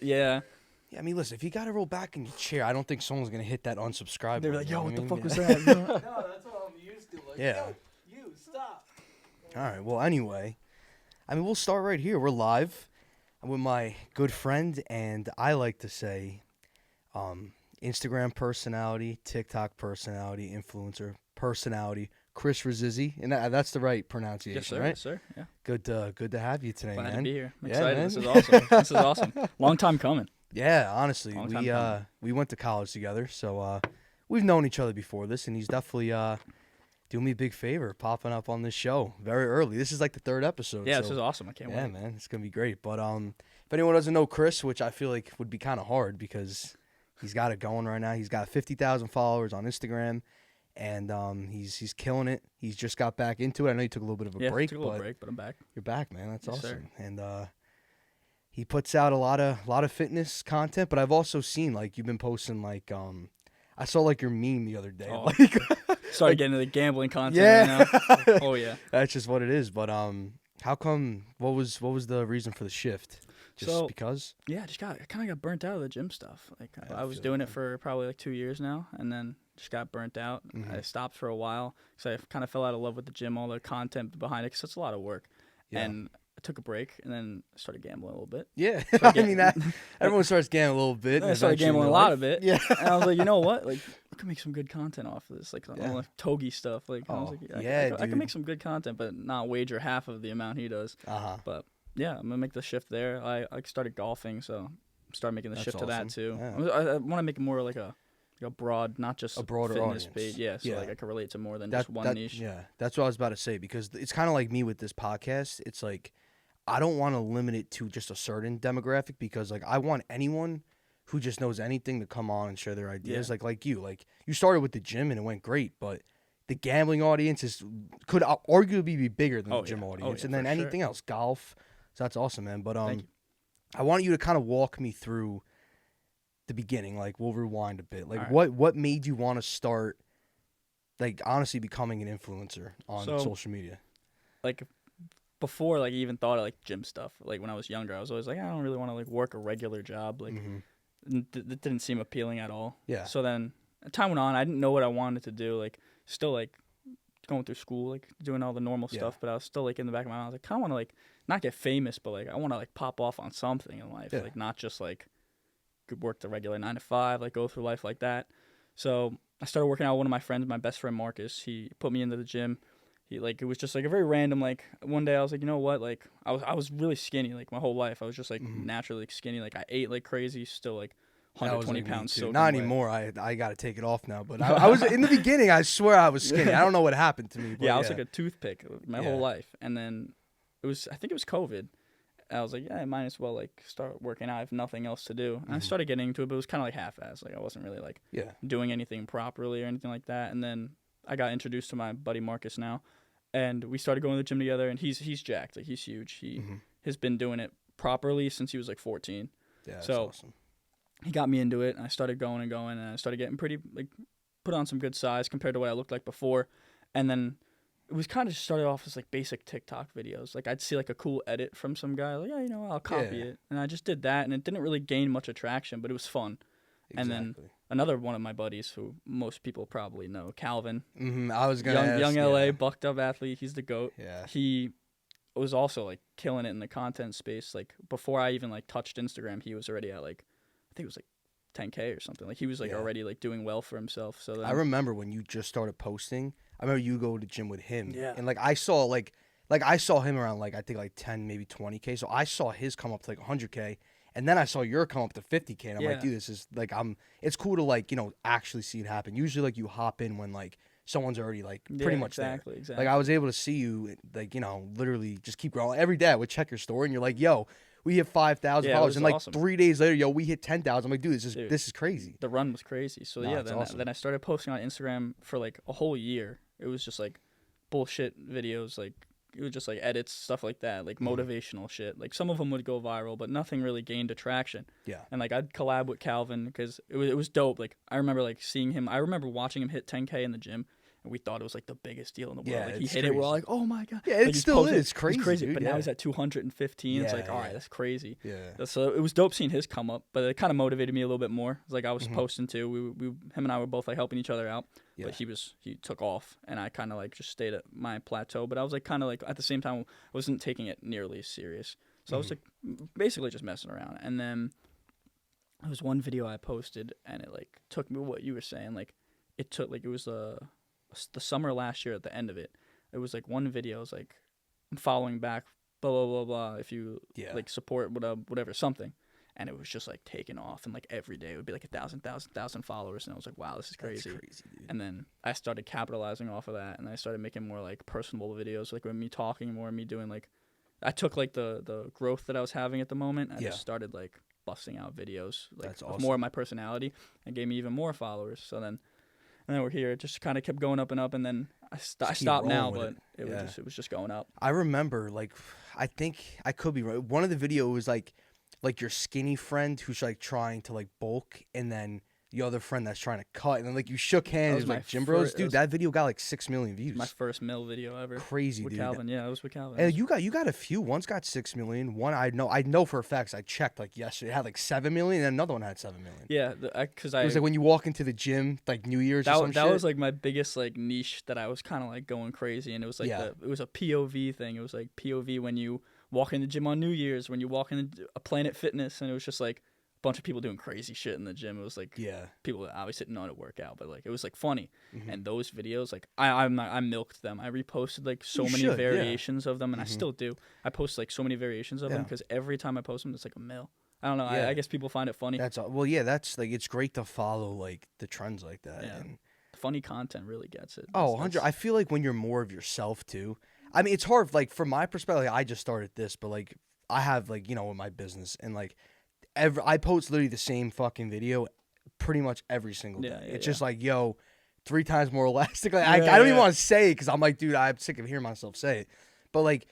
Yeah. Yeah, I mean, listen, if you got to roll back in your chair, I don't think someone's going to hit that unsubscribe They're button, like, you yo, know what the I fuck mean? was that? You know? No, that's what I'm used to. Like, Yeah. yo, you, stop. All right, well, anyway, I mean, we'll start right here. We're live. I'm with my good friend, and I like to say Instagram personality, TikTok personality, influencer personality, Chris Rasizzi. And that's the right pronunciation, Yes, sir. right? Yes, sir. Yeah. Good to have you today, Glad man. to be here. I'm Yeah, excited. man. This is awesome. This is awesome. Long time coming. Yeah, honestly, Long time coming. we went to college together, so we've known each other before this, and he's definitely doing me a big favor, popping up on this show very early. This is like the third episode. Yeah, so, this is awesome. I can't yeah, wait. man, it's gonna be great. But if anyone doesn't know Chris, which I feel like would be kind of hard because he's got it going right now. He's got 50,000 followers on Instagram, and he's killing it. He's just got back into it. I know you took a little bit of a break, took a little break, but I'm back. you're back, man. That's Yes, awesome. sir. And he puts out a lot of fitness content, but I've also seen like you've been posting like I saw like your meme the other day. Oh. Like Started getting into the gambling content yeah. right now. Oh yeah. That's just what it is. But how come what was the reason for the shift? Just So- because? Yeah, I kind of got burnt out of the gym stuff. Like Yeah, I was feel doing you, it for probably like 2 years now, and then just got burnt out. Mhm. I stopped for a while because I kind of fell out of love with the gym, all the content behind it, because it's a lot of work. Yeah. And I took a break, and then started gambling a little bit. Yeah. So I get- mean that everyone starts gambling a little bit. Then I and started eventually in gambling a their lot life- of it. Yeah. And I was like, you know what? Like, I could make some good content off of this. Like, Yeah. all the Togi stuff. Like, I was Oh, like, yeah, I can dude. make some good content, but not wager half of the amount he does. Uh-huh. Yeah, I'm gonna make the shift there. I started golfing, so started making the That's shift to that awesome. too. Yeah. I want to make it more like a broad, not just A broader fitness audience. page. Yeah, so Yeah. like I can relate to more than just one niche. Yeah, that's what I was about to say because it's kind of like me with this podcast. It's like I don't want to limit it to just a certain demographic because like I want anyone who just knows anything to come on and share their ideas. Yeah. Like you started with the gym and it went great, but the gambling audience could arguably be bigger than Oh, the gym yeah. Oh, audience, yeah, and then for sure. anything else, golf. So that's awesome, man. But Thank you. I want you to kind of walk me through the beginning. Like we'll rewind a bit. Like All right. what made you want to start? Like honestly, becoming an influencer on So- social media. Like before, like I even thought of like gym stuff. Like when I was younger, I was always like, I don't really want to like work a regular job. Like Mhm. that didn't seem appealing at all. Yeah. So then, as time went on, I didn't know what I wanted to do. Like still like going through school, like doing all the normal Yeah. stuff. But I was still like in the back of my mind, I was like, kind of want to like not get famous, but like I want to like pop off on something in life. Yeah. Like not just like could work the regular 9 to 5, like go through life like that. So I started working out with one of my friends, my best friend Marcus. He put me into the gym. He like it was just like a very random like one day I was like, you know what, like I was really skinny like my whole life. I was just like Mhm. naturally like, skinny. Like I ate like crazy, still like That was 120 like me, pounds. too. soaking Not wet. anymore. I got to take it off now. But I was in the beginning. I swear I was skinny. I don't know what happened to me. But Yeah, I was like a toothpick my whole Yeah. life. And then I think it was COVID. I was like, yeah, I might as well like start working out. I have nothing else to do. And I Mhm. started getting into it, but it was kind of like half-assed. Like I wasn't really like yeah. doing anything properly or anything like that. And then I got introduced to my buddy Marcus now, and we started going to the gym together. And he's jacked. Like he's huge. He Mhm. has been doing it properly since he was like 14. Yeah. That's So- awesome. He got me into it, and I started going and going, and I started getting pretty like put on some good size compared to what I looked like before. And then it was kind of just started off as like basic TikTok videos. Like I'd see like a cool edit from some guy, like yeah, you know, I'll copy Yeah. it, and I just did that, and it didn't really gain much attraction, but it was fun. And then Exactly. Another one of my buddies, who most people probably know, Calvin, I was gonna young ask, LA, yeah. bucked up athlete, he's the GOAT. Yeah. He was also like killing it in the content space. Like before I even like touched Instagram, he was already at like I think it was like 10K or something. Like he was like Yeah. already like doing well for himself. So then, I remember when you just started posting. I remember you go to the gym with him. Yeah. And like I saw like I saw him around like I think like 10 maybe 20K. So I saw his come up to like 100K. And then I saw your come up to 50K. And I'm like, Yeah. dude, this is like it's cool to like, actually see it happen. Usually like you hop in when like someone's already like pretty Yeah, much there. exactly. Like I was able to see you like, literally just keep growing. Every day I would check your story and you're like, yo, we hit 5,000 Yeah, it followers. was And like awesome. 3 days later, yo, we hit 10,000. I'm like, dude, Dude. this is crazy. The run was crazy. So No, yeah, it's then awesome. then I started posting on Instagram for like a whole year. It was just like bullshit videos, like it was just like edits, stuff like that, like Mhm. motivational shit. Like some of them would go viral, but nothing really gained attraction. Yeah. And like I'd collab with Calvin because it was dope. Like I remember like seeing him. I remember watching him hit 10K in the gym, and and we thought it was like the biggest deal in the world. Yeah, Like he it's hit it, we're all crazy. like, oh my god. Yeah, Like, it he's still posting- is crazy, dude, But yeah. now he's at 215. It's Yeah, like, all right, yeah. that's crazy. Yeah. So it was dope seeing his come up, but it kind of motivated me a little bit more. It's like I was Mhm. posting too. Him and I were both like helping each other out. Yeah. But he took off, and I kind of like just stayed at my plateau. But I was like kind of like at the same time, I wasn't taking it nearly as serious. So I was like basically just messing around. And then there was one video I posted, and it like took me what you were saying. Like it took like it was the summer last year at the end of it. It was like one video. It was like I'm following back, blah blah blah blah. If you Yeah. like support whatever something. And it was just like taking off, and like every day it would be like 1,000 followers, and I was like, "Wow, this is crazy." That's crazy, dude. And then I started capitalizing off of that, and I started making more like personable videos, like with me talking more, me doing like, I took like the growth that I was having at the moment, and I just started like busting out videos, like That's with awesome. more of my personality, and gave me even more followers. So then, and then we're here, it just kind of kept going up and up, and then I keep stopped now, rolling but with it. it was just going up. I remember, like, I think I could be right. One of the videos was like your skinny friend who's like trying to like bulk, and then the other friend that's trying to cut, and then like you shook hands. was It was my like Gym Bros, that dude. was- That video got like 6 million views. My first mill video ever. Crazy, With dude. Calvin, yeah, it was with Calvin. And you got a few. One's got 6 million. One I know for a fact. 'Cause I checked like yesterday. It had like 7 million, and another one had 7 million. Yeah, because It was like when you walk into the gym, like New Year's or some that shit. was like my biggest like niche that I was kind of like going crazy, and it was like Yeah. it was a POV thing. It was like POV when you walk in the gym on New Year's, when you walk in a Planet Fitness, and it was just like a bunch of people doing crazy shit in the gym. It was like yeah. people that obviously didn't know how to work out, but like it was like funny. Mhm. And those videos, like I milked them. I reposted like so You many should, yeah. variations of them, and I Mhm. still do. I post like so many variations of them Yeah. because every time I post them, it's like a mill. I don't know. Yeah. I guess people find it funny. That's all. Well, yeah. That's like it's great to follow like the trends like that. Yeah. And Funny content really gets it. oh, That's- 100. I feel like when you're more of yourself too. I mean, it's hard. Like from my perspective, like, I just started this, but like I have like in my business, and like I post literally the same fucking video pretty much every single day. Yeah, yeah, It's yeah. just like, yo, 3 times more elastic. Like Yeah, I don't even yeah. want to say it because I'm like, dude, I'm sick of hearing myself say it. But like,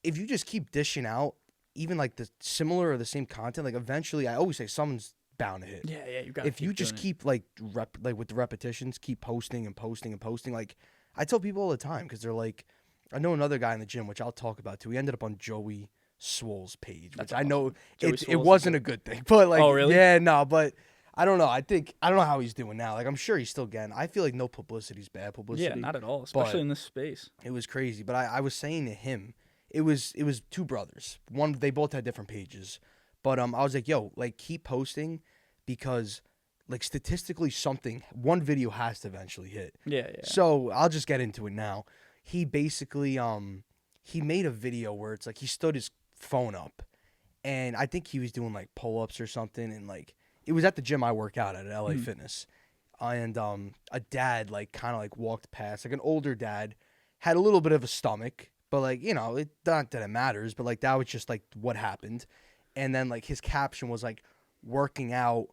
if you just keep dishing out even like the similar or the same content, like eventually, I always say someone's bound to hit. Yeah, you got. If you just keep like with the repetitions, keep posting and posting and posting. Like I tell people all the time because they're like, I know another guy in the gym, which I'll talk about too. He ended up on Joey Swole's page, which That's I know Joey it Swole's wasn't a good thing, but like, Oh, really? yeah, no, but I don't know. I don't know how he's doing now. Like I'm sure he's still getting. I feel like no publicity is bad publicity. Yeah, not at all, especially but- in this space. It was crazy, but I was saying to him, it was 2 brothers. One, they both had different pages, but I was like, yo, like keep posting because like statistically one video has to eventually hit. Yeah. So I'll just get into it now. He basically he made a video where it's like he stood his phone up, and I think he was doing like pull ups or something, and like it was at the gym I work out at LA Mhm. Fitness, and a dad like kind of like walked past, like an older dad, had a little bit of a stomach, but like it not that it matters, but like that was just like what happened, and then like his caption was like working out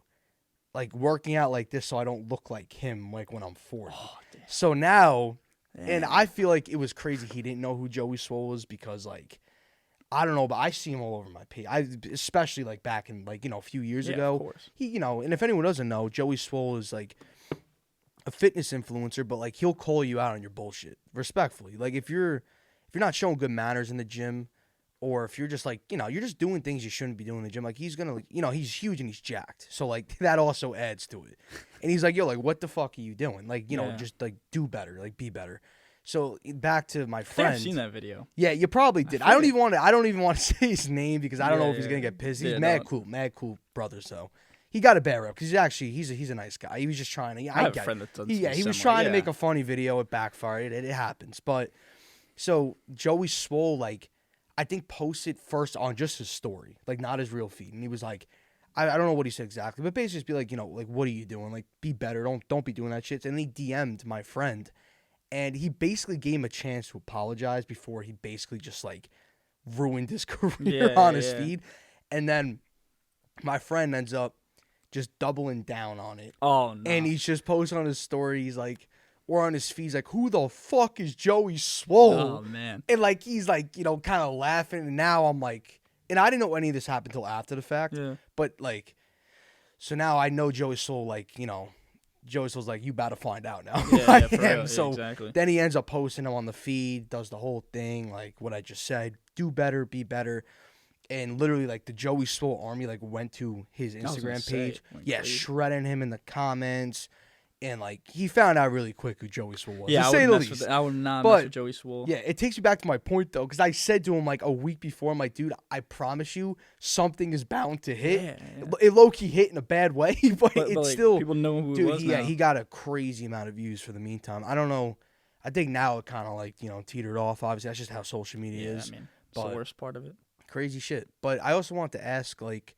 like this so I don't look like him like when I'm 40. Oh, damn. So now, and Damn. I feel like it was crazy he didn't know who Joey Swole was because like I don't know, but I see him all over my page. Especially like back in like a few years Yeah, ago. of course. He and if anyone doesn't know, Joey Swole is like a fitness influencer, but like he'll call you out on your bullshit respectfully. Like if you're not showing good manners in the gym, or if you're just like you're just doing things you shouldn't be doing in the gym, like he's gonna like he's huge and he's jacked, so like that also adds to it. And he's like, yo, like what the fuck are you doing? Like Yeah. just like do better, like be better. So back to my I think friend. I've seen that video. Yeah, you probably did. feel I don't it. even want to say his name because I don't know if he's Yeah. gonna get pissed. He's Yeah, mad no. cool brother. So he got a bad rep because he's a nice guy. He was just trying to. Yeah, I have a get it. friend that does. He was similar, trying to yeah. make a funny video. It backfired. It happens. But so Joey Swole, like, I think posted first on just his story, like not his real feed, and he was like, I don't know what he said exactly, but basically just be like, like what are you doing? Like be better. Don't be doing that shit. And he DM'd my friend, and he basically gave him a chance to apologize before he basically just like ruined his career Yeah, on his yeah. feed. And then my friend ends up just doubling down on it. Oh no. And he's just posting on his stories, like, or on his feeds, like, who the fuck is Joey Swole? Oh man. And, like, he's, like, kind of laughing. And now I'm like, and I didn't know any of this happened until after the fact. Yeah. But, like, so now I know Joey Swole, like, Joey was like, you about to find out now. Yeah, I yeah, for am. real. Yeah, So exactly. then he ends up posting him on the feed, does the whole thing, like what I just said, do better, be better. And literally, like, the Joey Swoll army, like, went to his I was gonna Instagram say, page. went Yeah, crazy. shredding him in the comments. And, like, he found out really quick who Joey Swoll was, Yeah, to I say would the mess least. with. I would not mess But, with Joey Swoll. yeah, it takes me back to my point, though, because I said to him, like, a week before, I'm like, dude, I promise you, something is bound to hit. Yeah. It low-key hit in a bad way, but But it's like, still... people know who Dude, it was now. he got a crazy amount of views for the meantime. I don't know. I think now it kind of, like, teetered off. Obviously, that's just how social media Yeah, is. I mean, it's the but- worst part of it. Crazy shit. But I also want to ask, like,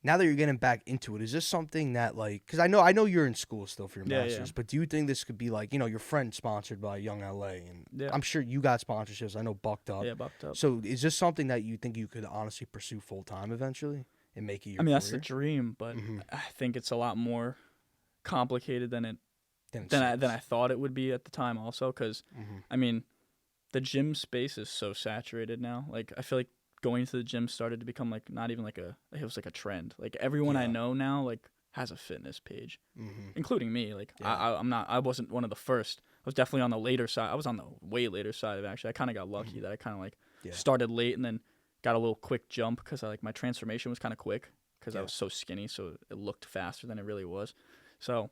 now that you're getting back into it, is this something that, like, because I know you're in school still for your Yeah, master's, yeah. but do you think this could be like, your friend sponsored by Young LA, and Yeah. I'm sure you got sponsorships. I know Bucked Up. Yeah, bucked up. So is this something that you think you could honestly pursue full time eventually and make it your I mean, that's the career? dream, but Mhm. I think it's a lot more complicated than Then it I sucks. thought it would be at the time. Also, because Mhm. I mean, the gym space is so saturated now. Like, I feel like going to the gym started to become like not even like it was like a trend. Like, everyone I Yeah. know now like has a fitness page, Mhm. including me. Like, Yeah. I wasn't one of the first. I was definitely on the later side. I was on the way later side of actually. I kind of got lucky that I kind of like Yeah. started late and then got a little quick jump because my transformation was kind of quick because I Yeah. was so skinny, so it looked faster than it really was. So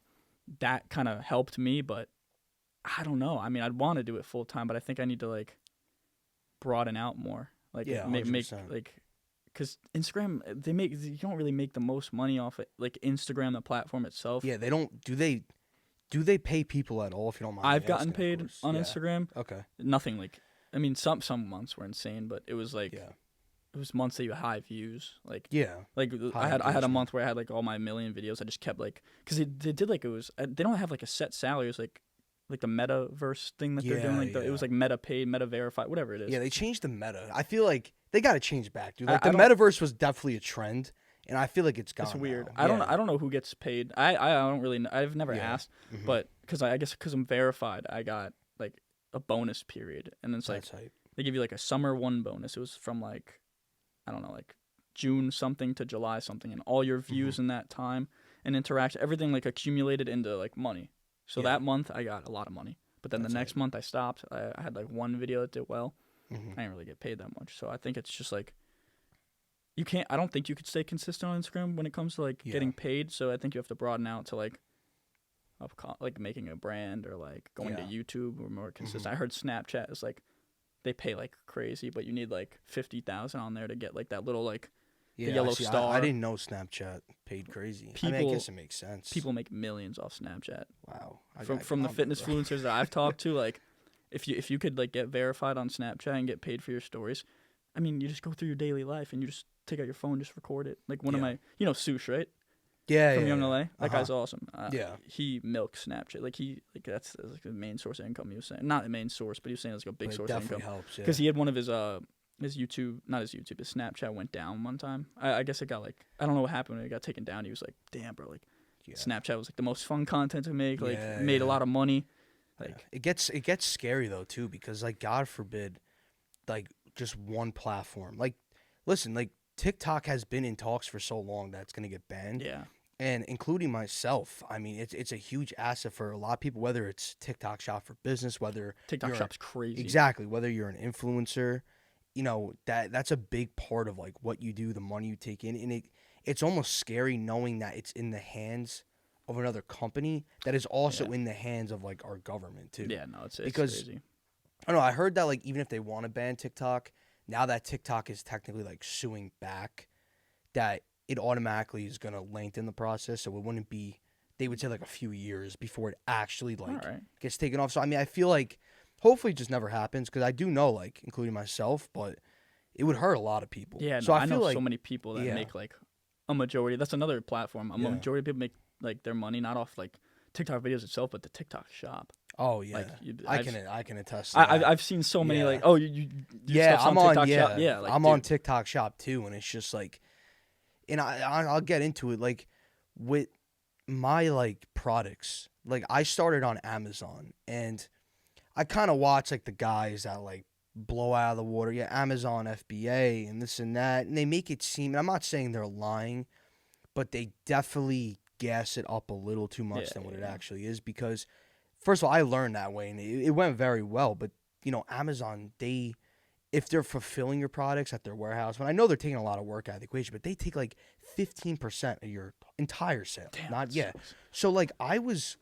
that kind of helped me, but I don't know. I mean, I'd want to do it full time, but I think I need to like broaden out more. Like, Yeah, make 100%. like, because Instagram, you don't really make the most money off it. Like, Instagram, the platform itself. Yeah, they don't. Do they pay people at all? If you don't mind, me I've gotten asking, of paid course? on Yeah. Instagram. Okay. Nothing like, I mean, some months were insane, but it was like Yeah. it was months that you had high views. Like, Yeah. I had a engagement. month where I had like all my million videos. I just kept like, because they did like, it was they don't have like a set salary. It was like the metaverse thing that they're doing. Yeah, Like, it yeah. was like meta paid, meta verified, whatever it is. Yeah, they changed the meta. I feel like they got to change back, dude. Like I the don't- metaverse was definitely a trend, and I feel like it's gone. It's weird. now. I don't know who gets paid. I don't really know. I've never Yeah. asked, Mhm. but I guess because I'm verified, I got like a bonus period, and then it's like That's hype. they give you like a summer one bonus. It was from like, I don't know, like June something to July something, and all your views in that time and interaction, everything like accumulated into like money. So Yeah. that month I got a lot of money, but then That's the next month I stopped. I had like one video that did well. Mhm. I didn't really get paid that much, so I think it's just like you can't. I don't think you could stay consistent on Instagram when it comes to like Yeah. getting paid. So I think you have to broaden out to like like making a brand or like going to Yeah. YouTube or more consistent. I heard Snapchat is like they pay like crazy, but you need like 50,000 on there to get like that little like Yeah, yellow see, star. I didn't know Snapchat paid crazy. I mean, I People- guess it makes sense. people make millions off Snapchat. wow. From the I'm- fitness bro. influencers that I've talked to, like if you could like get verified on Snapchat and get paid for your stories, I mean, you just go through your daily life and you just take out your phone, just record it. Like one of Yeah. my, Sush, right? Yeah, From yeah, Young yeah. LA. That guy's Uh-huh. awesome. Yeah. He milks Snapchat. Like that's like the main source of income. He was saying, not the main source, but he was saying it's like a big But it source of definitely income. helps. Yeah. Because he had one of his YouTube, not his YouTube, his Snapchat went down one time. I guess it got like, I don't know what happened when it got taken down. He was like, damn, bro, like Yeah. Snapchat was like the most fun content to make. Like Yeah, made a yeah. lot of money. Yeah. Like It gets scary though too, because like God forbid, like just one platform. Like, listen, like TikTok has been in talks for so long that it's gonna get banned. yeah, And including myself, I mean, it's a huge asset for a lot of people. Whether it's TikTok Shop for business, whether TikTok you're- Shop's crazy. exactly, whether you're an influencer, that's a big part of like what you do, the money you take in, and it's almost scary knowing that it's in the hands of another company that is also Yeah. in the hands of like our government too. Yeah, no, it's Because- crazy. I don't know. I heard that like even if they want to ban TikTok, now that TikTok is technically like suing back, that it automatically is gonna lengthen the process. So it wouldn't be. They would say like a few years before it actually like All right. gets taken off. So I mean, I feel like hopefully it just never happens because I do know like including myself, but it would hurt a lot of people. Yeah, So no, I I feel know like so many people that yeah. make like a majority. That's another platform. A Yeah. majority of people make like their money not off like TikTok videos itself, but the TikTok shop. oh yeah, Like I can attest. To that. I've seen so many Yeah. like you yeah, stuff's I'm on on TikTok yeah, shop. Yeah, like, I'm dude, on TikTok Shop too, and it's just like, and I'll get into it like with my like products. Like I started on Amazon, and I kind of watch like the guys that like blow out of the water, yeah, Amazon FBA and this and that, and they make it seem. And I'm not saying they're lying, but they definitely gas it up a little too much Yeah, than what it yeah. actually is, because first of all, I learned that way and it went very well. But Amazon, if they're fulfilling your products at their warehouse, when I know they're taking a lot of work out of the equation, but they take like 15% of your entire sale. Damn, Not that yet. sucks. So like I was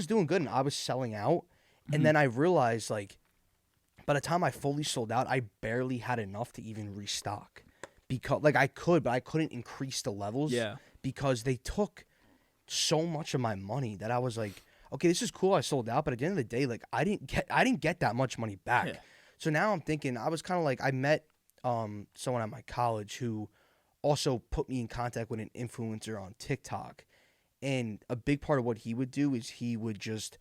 doing good and I was selling out, and Mhm. then I realized like by the time I fully sold out, I barely had enough to even restock, because like I could, but I couldn't increase the levels Yeah. because they took so much of my money that I was like, okay, this is cool, I sold out, but at the end of the day, like I didn't get that much money back. Yeah. So now I'm thinking, I was kind of like, I met someone at my college who also put me in contact with an influencer on TikTok, and a big part of what he would do is he would just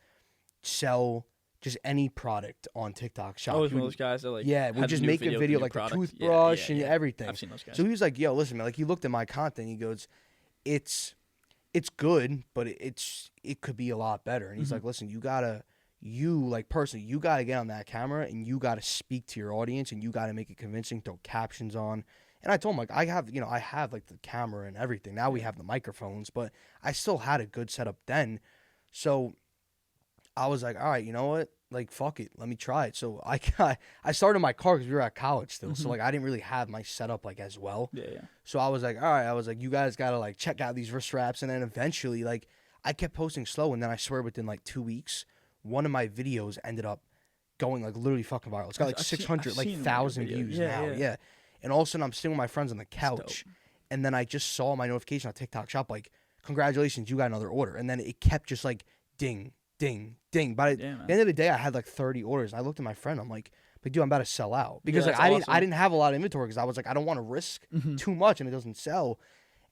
sell just any product on TikTok Shop. Oh, it's He one of would- those guys that like yeah, had would just new make a with video new like the product. toothbrush and Yeah. everything. I've seen those guys. So he was like, "Yo, listen, man, like you looked at my content, he goes, it's good, but it could be a lot better." And he's Mhm. like, "Listen, personally, you gotta get on that camera and you gotta speak to your audience and you gotta make it convincing, throw captions on." And I told him, like, I have like the camera and everything. Now we have the microphones, but I still had a good setup then. So I was like, all right, you know what? Like, fuck it. Let me try it. So I started my car because we were at college still. So, Mhm. like, I didn't really have my setup, like, as well. Yeah. So I was like, all right. I was like, you guys got to, like, check out these wrist wraps. And then eventually, like, I kept posting slow. And then I swear within, like, 2 weeks, one of my videos ended up going, like, literally fucking viral. It's got, like, I've seen- 600, I've like, seen one of your 1,000 videos. views Yeah, now. yeah. Yeah. And all of a sudden, I'm sitting with my friends on the That's couch. dope. And then I just saw my notification on TikTok Shop, like, congratulations, you got another order. And then it kept just, like, ding, ding, ding. By Yeah, the man. end of the day, I had like 30 orders. I looked at my friend. I'm like, dude, I'm about to sell out because Yeah, like that's I awesome. didn't have a lot of inventory because I was like, I don't want to risk Mhm. too much and it doesn't sell.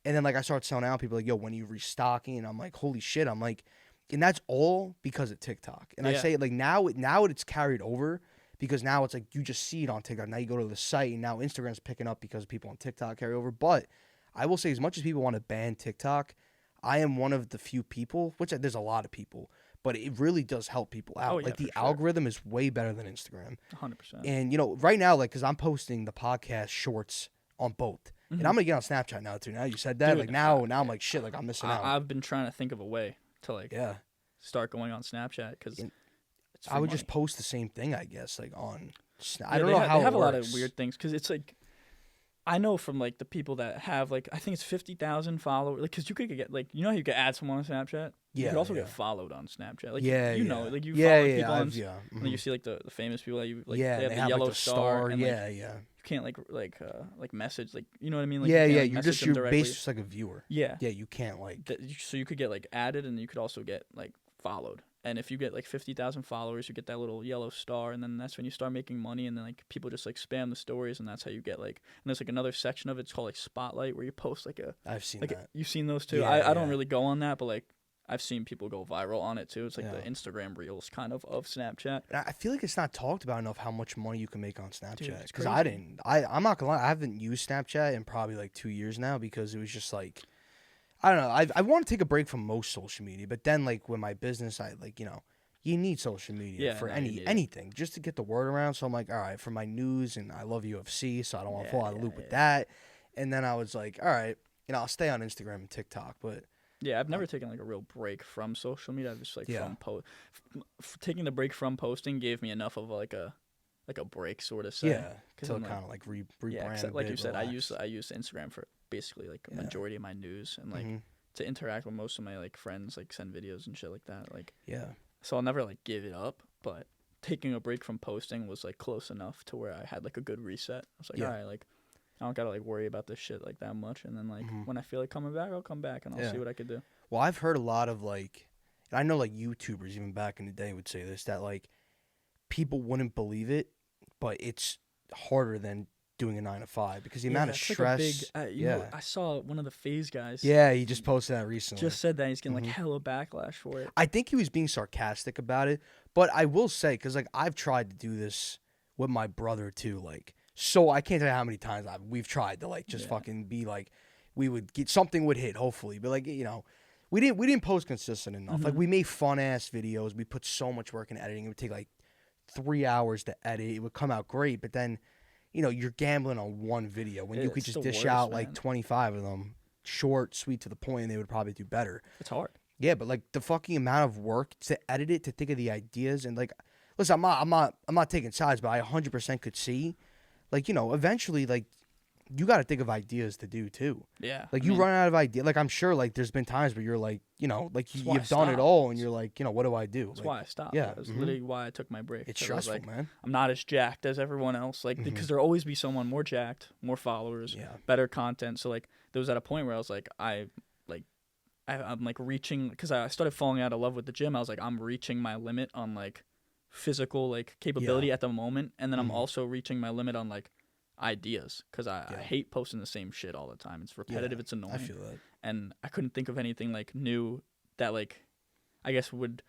And then like I started selling out. People are like, yo, when are you restocking? And I'm like, holy shit. I'm like, and that's all because of TikTok. And I Yeah. say like now it's carried over because now it's like you just see it on TikTok. Now you go to the site and now Instagram's picking up because people on TikTok carry over. But I will say, as much as people want to ban TikTok, I am one of the few people, which there's a lot of people, but it really does help people out. Oh, yeah, like the for sure. algorithm is way better than Instagram. 100%. And right now, like, because I'm posting the podcast shorts on both, and I'm gonna get on Snapchat now too. Now you said that, Dude, like now I'm like shit, like I'm missing out. I've been trying to think of a way to like Yeah, start going on Snapchat because And I would just post the same thing, I guess, like on. I Yeah, don't they know ha- how they have it a lot of works. weird things because it's like I know from like the people that have like I think it's 50,000 followers, like because you could get like how you can add someone on Snapchat. You Yeah, could also yeah. get followed on Snapchat. Like Yeah, you yeah. know, like you yeah, follow yeah, people on. I've- yeah, And then you see like the famous people that you like. yeah, they have they the have yellow like the star. and Yeah, like, yeah, you can't like message like you know what I mean. Like, yeah, you can't, yeah. like, You're message just them you're directly. basically just like a viewer. Yeah. Yeah, you can't like. So you could get like added, and you could also get like followed. And if you get like 50,000 followers, you get that little yellow star, and then that's when you start making money. And then like people just like spam the stories, and that's how you get like. And there's like another section of it, it's called like Spotlight, where you post like a I've seen like that. you've seen those too. Yeah, I don't yeah. really go on that, but like I've seen people go viral on it too. It's like Yeah. the Instagram Reels kind of Snapchat. And I feel like it's not talked about enough how much money you can make on Snapchat. it's Because I crazy. didn't. I'm not gonna lie. I haven't used Snapchat in probably like 2 years now because it was just like, I don't know. I want to take a break from most social media, but then like with my business, I like you need social media Yeah, for no, you need it. anything just to get the word around. So I'm like, all right, for my news, and I love UFC, so I don't want to Yeah, fall out of the yeah, loop with yeah. that. And then I was like, all right, I'll stay on Instagram and TikTok, but Yeah, I've never taken like a real break from social media. I've just like Yeah. from taking the break from posting gave me enough of like a break sort of. Say. yeah, 'Cause to I'm kind like- of like rebrand. Yeah, 'cause a like you bit, said, relax. I use Instagram for basically like a Yeah. majority of my news and like Mhm. to interact with most of my like friends, like send videos and shit like that. Like Yeah. so I'll never like give it up, but taking a break from posting was like close enough to where I had like a good reset. I was like, Yeah. all right, like I don't gotta like worry about this shit like that much. And then like Mhm. when I feel like coming back, I'll come back and I'll Yeah. see what I could do. Well, I've heard a lot of like, and I know like YouTubers even back in the day would say this, that like people wouldn't believe it, but it's harder than doing a 9 to 5 because the amount of that's stress. Like a big, you yeah. know, I saw one of the Phase guys. Yeah, he just posted that recently. Just said that he's getting Mhm. like hella backlash for it. I think he was being sarcastic about it, but I will say, because like I've tried to do this with my brother too, like, so I can't tell you how many times we've tried to like just Yeah. fucking be like, we would get something would hit hopefully, but like we didn't post consistent enough. Like Mhm. we made fun ass videos, we put so much work in editing. It would take like 3 hours to edit. It would come out great, but then you're gambling on one video when you Yeah, could it's just the dish worst, out like man. 25 of them. short, sweet, to the point, and they would probably do better. It's hard. Yeah, but like the fucking amount of work to edit it, to think of the ideas, and like, listen, I'm not taking sides, but I 100% could see, like, eventually, like, you got to think of ideas to do too. Yeah. Like, I you mean, run out of ideas. Like, I'm sure, like, there's been times where you're like, like That's why I you've done it stopped. all, and you're like, what do I do? That's Like, why I stopped. yeah, That's mhm. literally why I took my break. it's 'cause I was stressful, like, man. I'm not as jacked as everyone else. Like, Mhm. because there'll always be someone more jacked, more followers, Yeah, better content. So like, there was at a point where I was like, I'm like reaching, because I started falling out of love with the gym. I was like, I'm reaching my limit on like physical like capability at the moment, and then I'm Mhm. also reaching my limit on like ideas, because I Yeah. hate posting the same shit all the time. It's repetitive. It's annoying. I feel that. And I couldn't think of anything like new that like I guess would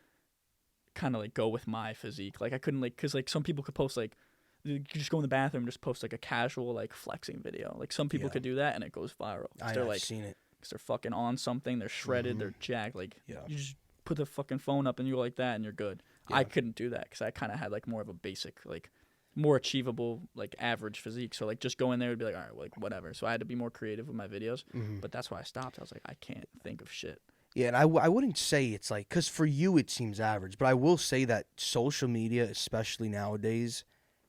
kind of like go with my physique. Like I couldn't like, because like some people could post like, you could just go in the bathroom and just post like a casual like flexing video. Like some people Yeah. could do that and it goes viral. 'Cause they're I've like, seen it. because they're fucking on something, they're shredded, Mhm. they're jacked. Like Yeah. you just put the fucking phone up and you go like that and you're good. Yeah. I couldn't do that because I kind of had like more of a basic like more achievable like average physique. So like just go in there and be like, all right, like whatever. So I had to be more creative with my videos. Mhm. But that's why I stopped. I was like, I can't think of shit. Yeah, and I wouldn't say it's like, because for you it seems average, but I will say that social media, especially nowadays,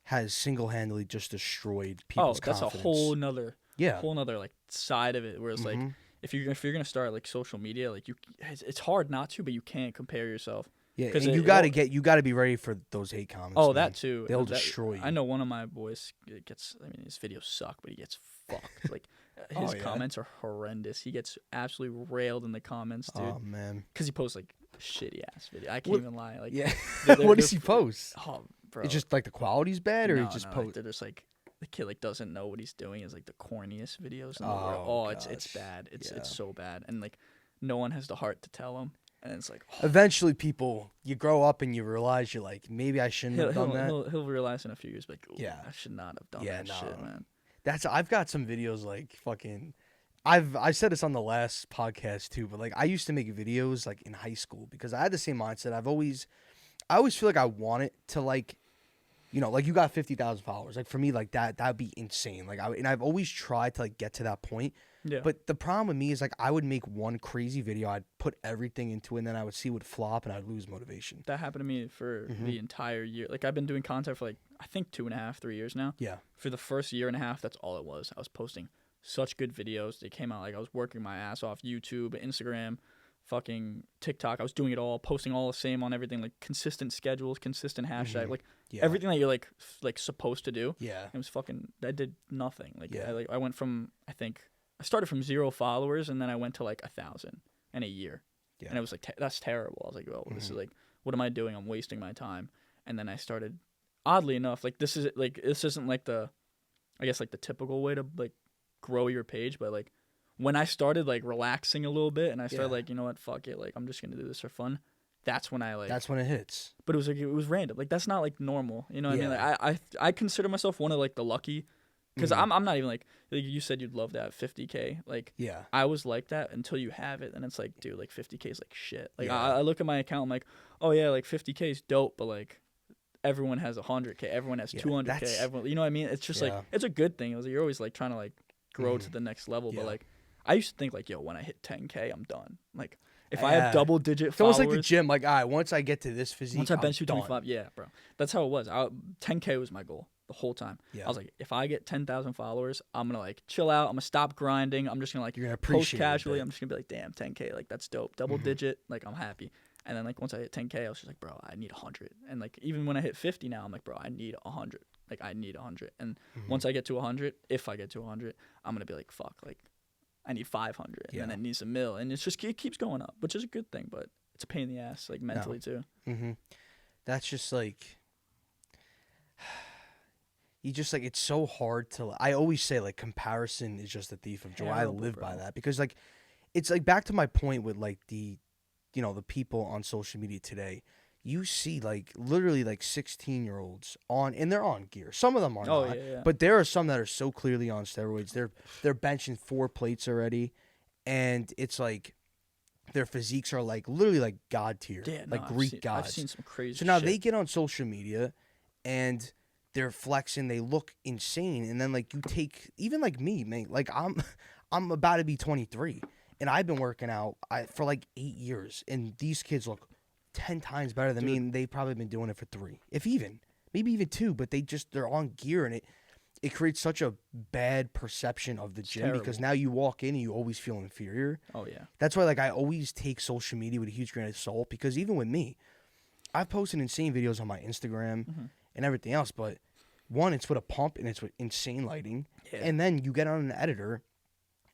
has single-handedly just destroyed people's that's confidence. a whole nother Yeah. whole nother like side of it where it's like Mhm. if you're gonna start like social media, like it's hard not to, but you can't compare yourself. Yeah, 'Cause and it- you it gotta all- you gotta be ready for those hate comments. Oh, man. that too. They'll That- destroy you. I know one of my boys gets. I mean, his videos suck, but he gets fucked. Like his Oh, yeah? comments are horrendous. He gets absolutely railed in the comments, dude, Oh man. because he posts like shitty ass video. I can't What- even lie. Like Yeah. they're- What does they're- he post? Oh, bro. It's just like the quality's bad, or no, he just no, like, post. they're just like the kid like doesn't know what he's doing. Is like the corniest videos in the Oh, world. Oh, it's gosh. bad. It's Yeah. so bad, and like no one has the heart to tell him. And it's like Eventually, you grow up and you realize you're like, maybe I shouldn't have done that. he'll realize in a few years, like, ooh, Yeah. I should not have done Yeah, that shit, no. man. I've got some videos like fucking. I said this on the last podcast too, but like I used to make videos like in high school because I had the same mindset. I always feel like I want it to like, like you got 50,000 followers. Like for me, like that'd be insane. Like and I've always tried to like get to that point. Yeah. But the problem with me is like I would make one crazy video, I'd put everything into it, and then I would see it would flop, and I'd lose motivation. that happened to me for Mhm. the entire year. Like I've been doing content for like I think 2.5, 3 years now. Yeah. For the first year and a half, that's all it was. I was posting such good videos. They came out like I was working my ass off. YouTube, Instagram, fucking TikTok. I was doing it all, posting all the same on everything, like consistent schedules, consistent hashtag, Mhm. like Yeah. everything that you're like supposed to do. Yeah. It was fucking. I did nothing. Like Yeah. I went from I started from 0 followers and then I went to like 1,000 in a year. Yeah. And it was like that's terrible. I was like, oh, this is like, what am I doing? I'm wasting my time. And then I started, oddly enough, like this isn't like I guess like the typical way to like grow your page, but like when I started like relaxing a little bit and I started Yeah. like, you know what, fuck it, like I'm just gonna do this for fun. That's when I like. That's when it hits. But it was like it was random. Like that's not like normal. You know what I mean? Yeah. Like I consider myself one of like the lucky, because Mhm. I'm not even like you said you'd love that 50K. Like Yeah. I was like that until you have it, and it's like, dude, like 50K is like shit. Like Yeah. I look at my account, I'm like, oh yeah, like 50K is dope, but like everyone has 100K, everyone has Yeah, 200K, that's- everyone, you know what I mean? It's just Yeah. like it's a good thing. It was like, you're always like trying to like grow to Mhm. the next level, Yeah. but like I used to think like, yo, when I hit 10K, I'm done. Like if I Yeah. have double digit It's followers, almost like the gym. Like, all right, once I get to this physique, once I I'm bench done. 225, yeah, bro. That's how it was. 10K was my goal the whole time. Yeah. I was like, if I get 10,000 followers, I'm gonna like chill out. I'm gonna stop grinding. I'm just gonna like You're gonna post appreciate it a casually. bit. I'm just gonna be like, damn, 10K, like that's dope. Double Mhm. digit, like I'm happy. And then like once I hit 10K, I was just like, bro, I need 100. And like even when I hit 50 now, I'm like, bro, I need 100. Like I need 100. And Mhm. once I get to 100, if I get to 100, I'm gonna be like, fuck, like I need 500, and then Yeah. it needs a mil, and it keeps going up, which is a good thing, but it's a pain in the ass, like mentally too. Mm-hmm. That's just like you just like it's so hard to. I always say like comparison is just a thief of joy. I Terrible, live by bro. that because like it's like back to my point with like the people on social media today. You see like literally like 16-year-olds on and they're on gear. Some of them are Oh not, yeah. but there are some that are so clearly on steroids. They're benching 4 plates already, and it's like their physiques are like literally like god tier, Yeah, like no, Greek I've gods. seen some crazy. So now shit. they get on social media and they're flexing, they look insane, and then like you take even like me, man, like I'm about to be 23, and I've been working out for like 8 years, and these kids look 10 times better than me, Dude. and they've probably been doing it for 3, if even, maybe even 2. But they're on gear, and it creates such a bad perception of the It's gym because terrible. now you walk in and you always feel inferior. Oh yeah. That's why like I always take social media with a huge grain of salt because even with me, I've posted insane videos on my Instagram Mhm. and everything else, but one, it's with a pump and it's with insane lighting. Yeah. And then you get on an editor,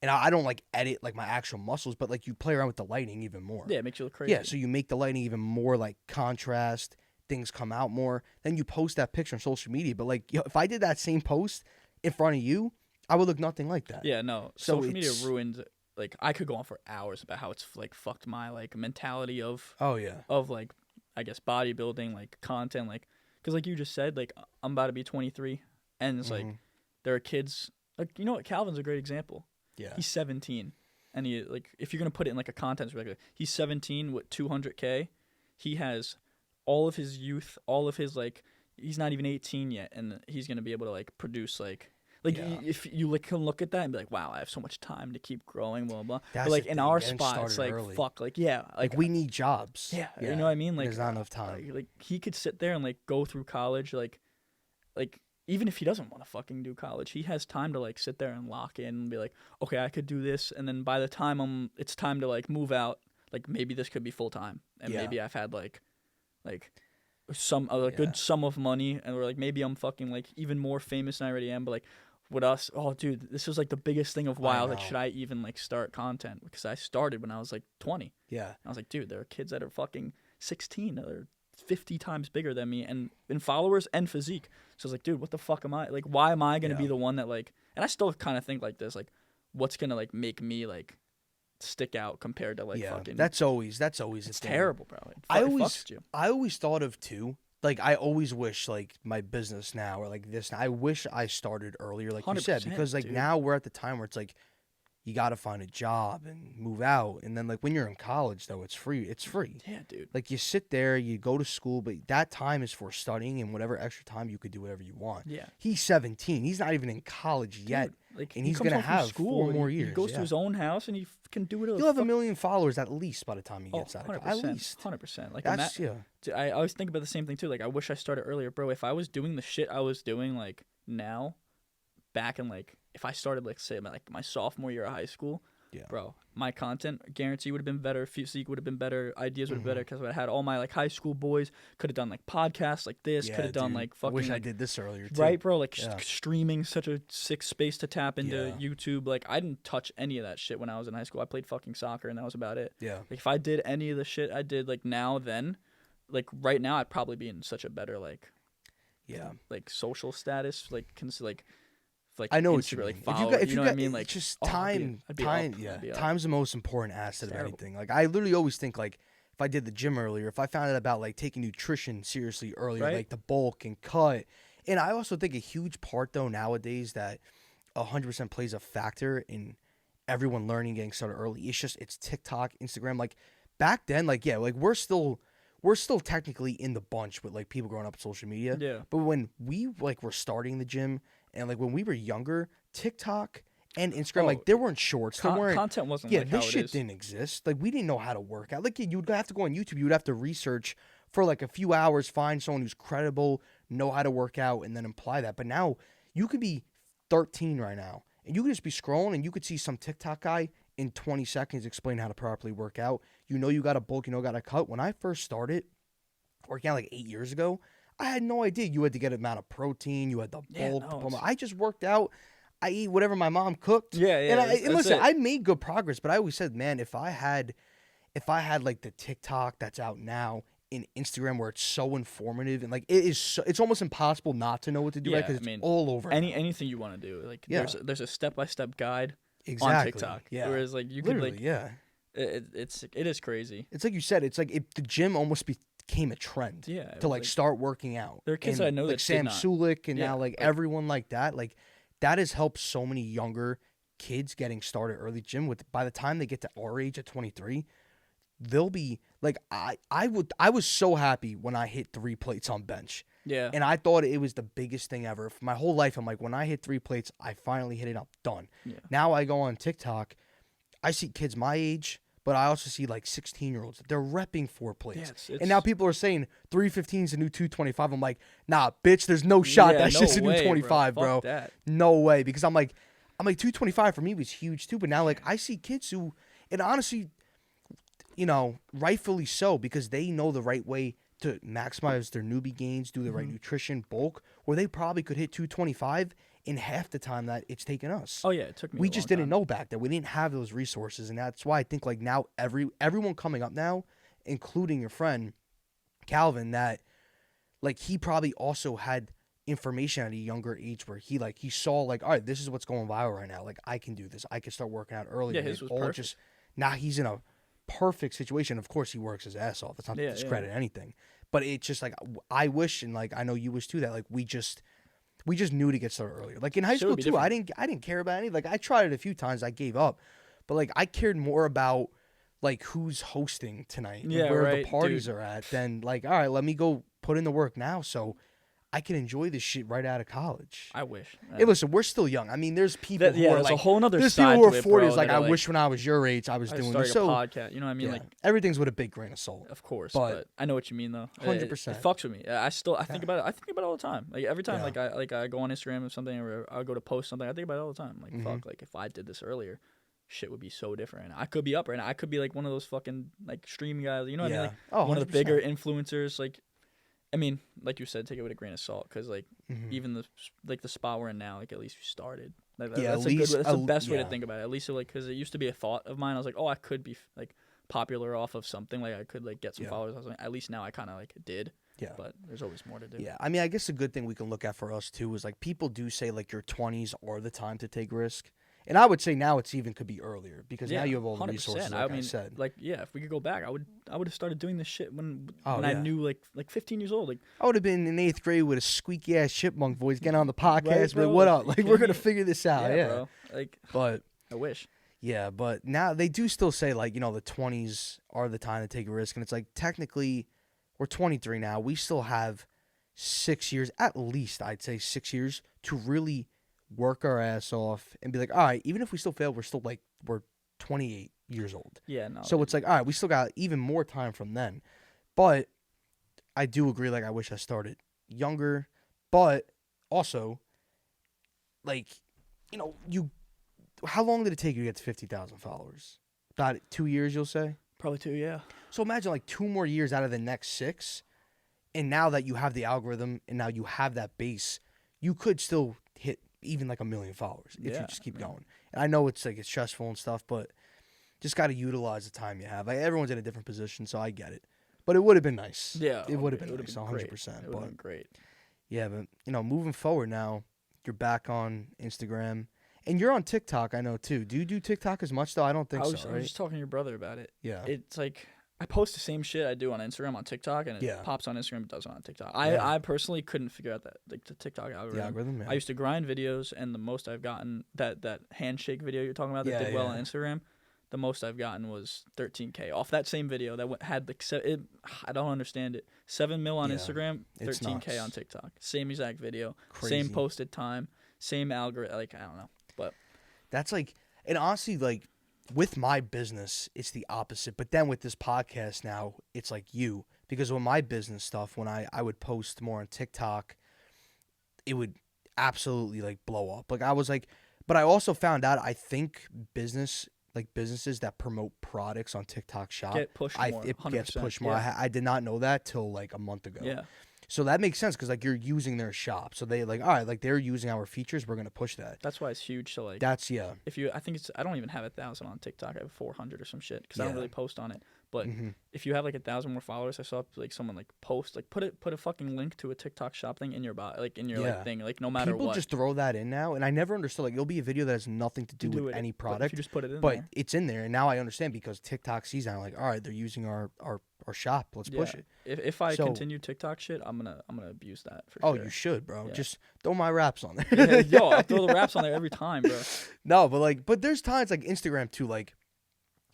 and I don't like edit like my actual muscles, but like you play around with the lighting even more. Yeah, it makes you look crazy. Yeah, so you make the lighting even more like contrast, things come out more. Then you post that picture on social media. But like, if I did that same post in front of you, I would look nothing like that. Yeah, no. So Social media it's- ruins. Like, I could go on for hours about how it's like fucked my like mentality of Oh yeah. like, I guess, bodybuilding, like content, like, because like you just said, like I'm about to be 23, and it's like Mhm. there are kids like, you know what, Calvin's a great example. Yeah. He's 17, and he, like, if you're gonna put it in like a content regular, he's 17 with 200K. He has all of his youth, all of his like, he's not even 18 yet, and he's gonna be able to like produce like. Like, Yeah. if you like can look at that and be like, wow, I have so much time to keep growing, blah blah. That's But like the in thing, our getting spot, it's started like early. fuck, like yeah, Like we need jobs. yeah, you know what I mean? Like there's not enough time. like he could sit there and like go through college, like even if he doesn't want to fucking do college, he has time to like sit there and lock in and be like, okay, I could do this, and then by the time it's time to like move out, like maybe this could be full time, and Yeah. maybe I've had like some a Yeah. good sum of money, and we're like maybe I'm fucking like even more famous than I already am, but like with us, oh dude, this was like the biggest thing of why I was like, know. should I even like start content? Because I started when I was like 20. Yeah. I was like, dude, there are kids that are fucking 16 that are 50 times bigger than me and in followers and physique. So I was like, dude, what the fuck am I? Like, why am I going to be Yeah. the one that like, and I still kind of think like this, like, what's going to like make me like stick out compared to like yeah. fucking. That's always it's a thing. terrible, bro. I It always fucks you. I always thought of too. Like I always wish like my business now or like this. I wish I started earlier, like you said, 100%, because like dude. now we're at the time where it's like you got to find a job and move out, and then like when you're in college though, it's free. It's free. Yeah, dude. Like you sit there, you go to school, but that time is for studying and whatever extra time you could do whatever you want. Yeah. He's 17. He's not even in college yet. Dude, like, and he he's comes gonna home from have school 4 more and years. He goes yeah. to his own house and he can do whatever. He'll have 1 million followers at least by the time he Oh, gets out of 100%. college. At least. 100%. Like, That's yeah. I always think about the same thing too. Like, I wish I started earlier, bro. If I was doing the shit I was doing like now, back in like, if I started like say my sophomore year of high school, Yeah. bro, my content guarantee would have been better. Physique would have been better. Ideas would have been better because I had all my like high school boys. Could have done like podcasts like this. Yeah, Could have done dude. like I fucking wish I like, did this earlier too. right, bro. Like Yeah. streaming, such a sick space to tap into Yeah. YouTube. Like, I didn't touch any of that shit when I was in high school. I played fucking soccer and that was about it. Yeah. Like, if I did any of the shit I did like now, then like right now I'd probably be in such a better Yeah. like social status, like like I know what you Instagram, mean. like If follow, you got, if you you know got, what I mean? Like, it's just oh, time. I'd be Time. up. Yeah. I'd be up. Time's the most important asset of terrible. anything. Like I literally always think like if I did the gym earlier, if I found out about like taking nutrition seriously earlier, Right. like the bulk and cut, and I also think a huge part though nowadays that 100% plays a factor in everyone learning getting started early. It's TikTok, Instagram. Like back then, like yeah, like we're still technically in the bunch with like people growing up with social media. Yeah. But when we like were starting the gym and like when we were younger, TikTok and Instagram, Oh, like there weren't shorts. There weren't Content wasn't yeah, like how this it shit is. didn't exist. Like we didn't know how to work out. Like you would have to go on YouTube. You would have to research for like a few hours, find someone who's credible, know how to work out, and then apply that. But now you could be 13 right now, and you could just be scrolling, and you could see some TikTok guy in 20 seconds explain how to properly work out. You know you got to bulk, you know got to cut. When I first started working out like 8 years ago, I had no idea you had to get an amount of protein. You had the Yeah, bulk. no, it's- I just worked out. I eat whatever my mom cooked. Yeah, yeah. And listen, it. I made good progress, but I always said, man, if I had like the TikTok that's out now in Instagram where it's so informative and like it's almost impossible not to know what to do Yeah, right because I mean, it's all over. anything you want to do, like Yeah. there's a step-by-step guide exactly. on TikTok. Yeah. Whereas like you Literally, could like yeah. it is crazy. It's like you said. It's like the gym almost became a trend. Yeah. it To was, like start working out. There are kids And, I know like that Sam did not. Sulik and Yeah, now like like- everyone like that has helped so many younger kids getting started early gym with by the time they get to our age at 23, they'll be like I was so happy when I hit 3 plates on bench. Yeah. And I thought it was the biggest thing ever. For my whole life, I'm like, when I hit 3 plates, I finally hit it, I'm done. Yeah. Now I go on TikTok, I see kids my age, but I also see like 16-year-olds. They're repping 4 plates. Yeah, And now people are saying 315 is the new 225. I'm like, nah, bitch, there's no shot. Yeah, That's just a new way, 25, bro. Fuck that. No way. Because I'm like 225 for me was huge too. But now like I see kids who, and honestly, rightfully so, because they know the right way to maximize their newbie gains, do the right nutrition, bulk, where they probably could hit 225 in half the time that it's taken us. Oh yeah, it took me. We a just long didn't time. know back then. We didn't have those resources, and that's why I think like now everyone coming up now, including your friend Calvin, that like he probably also had information at a younger age where he saw like, all right, this is what's going viral right now. Like I can do this. I can start working out early. Yeah, his was perfect. Now he's in a perfect situation. Of course, he works his ass off. That's not to discredit anything, but it's just like I wish, and like I know you wish too, that like we just knew to get started earlier. Like in high school too, I didn't care about any. Like I tried it a few times, I gave up, but like I cared more about like who's hosting tonight, and where the parties are at, than like, all right, let me go put in the work now so I can enjoy this shit right out of college. I wish. Hey, listen, we're still young. I mean, there's people who are there's like a whole nother there's side people who to are it, 40s. bro, Like that I are, wish when I was your age I was doing this. A So podcast. You know what I mean? yeah, Like everything's with a big grain of salt. of course, but but I know what you mean though. 100%. It fucks with me. I think about it. I think about it all the time. Like every time, I go on Instagram or something, or I go to post something. I think about it all the time. Like fuck, like if I did this earlier, shit would be so different. I could be up right now. I could be like one of those fucking like stream guys. You know what I mean? Like one of the bigger influencers. Like, I mean, like you said, take it with a grain of salt, because like even the spot we're in now, like at least we started. Like, that's the best way to think about it. At least like because it used to be a thought of mine. I was like, oh, I could be like popular off of something. Like I could like get some followers. I was like, at least now I kind of like did. Yeah. But there's always more to do. Yeah. I mean, I guess a good thing we can look at for us too is like people do say like your 20s are the time to take risk. And I would say now it's even could be earlier, because now you have all the resources. Like I said, like if we could go back, I would have started doing this shit when I knew like 15 years old. Like I would have been in 8th grade with a squeaky ass chipmunk voice, getting on the podcast, right, like, what up? Like we're gonna figure this out. Yeah, bro. Like, but I wish. Yeah, but now they do still say like the 20s are the time to take a risk, and it's like technically we're 23 now. We still have 6 years, at least I'd say 6 years, to really work our ass off and be like, all right, even if we still fail, we're still like we're 28 years old. Yeah, no. So it's like, all right, we still got even more time from then. But I do agree, like I wish I started younger, but also like how long did it take you to get to 50,000 followers? About 2 years, you'll say? Probably 2, yeah. So imagine like 2 more years out of the next 6, and now that you have the algorithm and now you have that base, you could still hit even like 1 million followers if you just keep going. And I know it's like it's stressful and stuff, but just got to utilize the time you have. Like everyone's in a different position, so I get it. But it would have been nice. Yeah, it would have been nice, 100%. It would have been great. Yeah, but moving forward now, you're back on Instagram. And you're on TikTok, I know, too. Do you do TikTok as much, though? I don't think so, right? I was just talking to your brother about it. Yeah. It's like I post the same shit I do on Instagram on TikTok, and it pops on Instagram, it does it on TikTok. I personally couldn't figure out that like the TikTok algorithm. The algorithm, yeah. I used to grind videos, and the most I've gotten, that handshake video you're talking about that did well on Instagram, the most I've gotten was 13K off that same video that had like I don't understand it. 7 mil on Instagram, 13K on TikTok. Same exact video, same posted time, same algorithm. Like I don't know, but that's like, and honestly, like with my business, it's the opposite. But then with this podcast now, it's like you, because with my business stuff, when I would post more on TikTok, it would absolutely like blow up. Like I was like, but I also found out I think businesses that promote products on TikTok Shop get pushed more. It gets pushed more. Yeah. I did not know that till like a month ago. Yeah. So that makes sense because like you're using their shop, so they like, all right, like they're using our features, we're gonna push that. That's why it's huge. So like that's If you, I don't even have 1,000 on TikTok. I have 400 or some shit because I don't really post on it. But if you have like 1,000 more followers, I saw like someone like post like put a fucking link to a TikTok shop thing in your bio, like in your like thing, like no matter people what. Just throw that in now, and I never understood. Like it'll be a video that has nothing to do with any product. You just put it in but there. It's in there, and now I understand because TikTok sees that. I'm like, all right, they're using our shop. Let's push it. If I continue TikTok shit, I'm gonna abuse that for sure. Oh, you should, bro. Yeah. Just throw my raps on there. Yo, I throw the raps on there every time, bro. No, but there's times like Instagram too. Like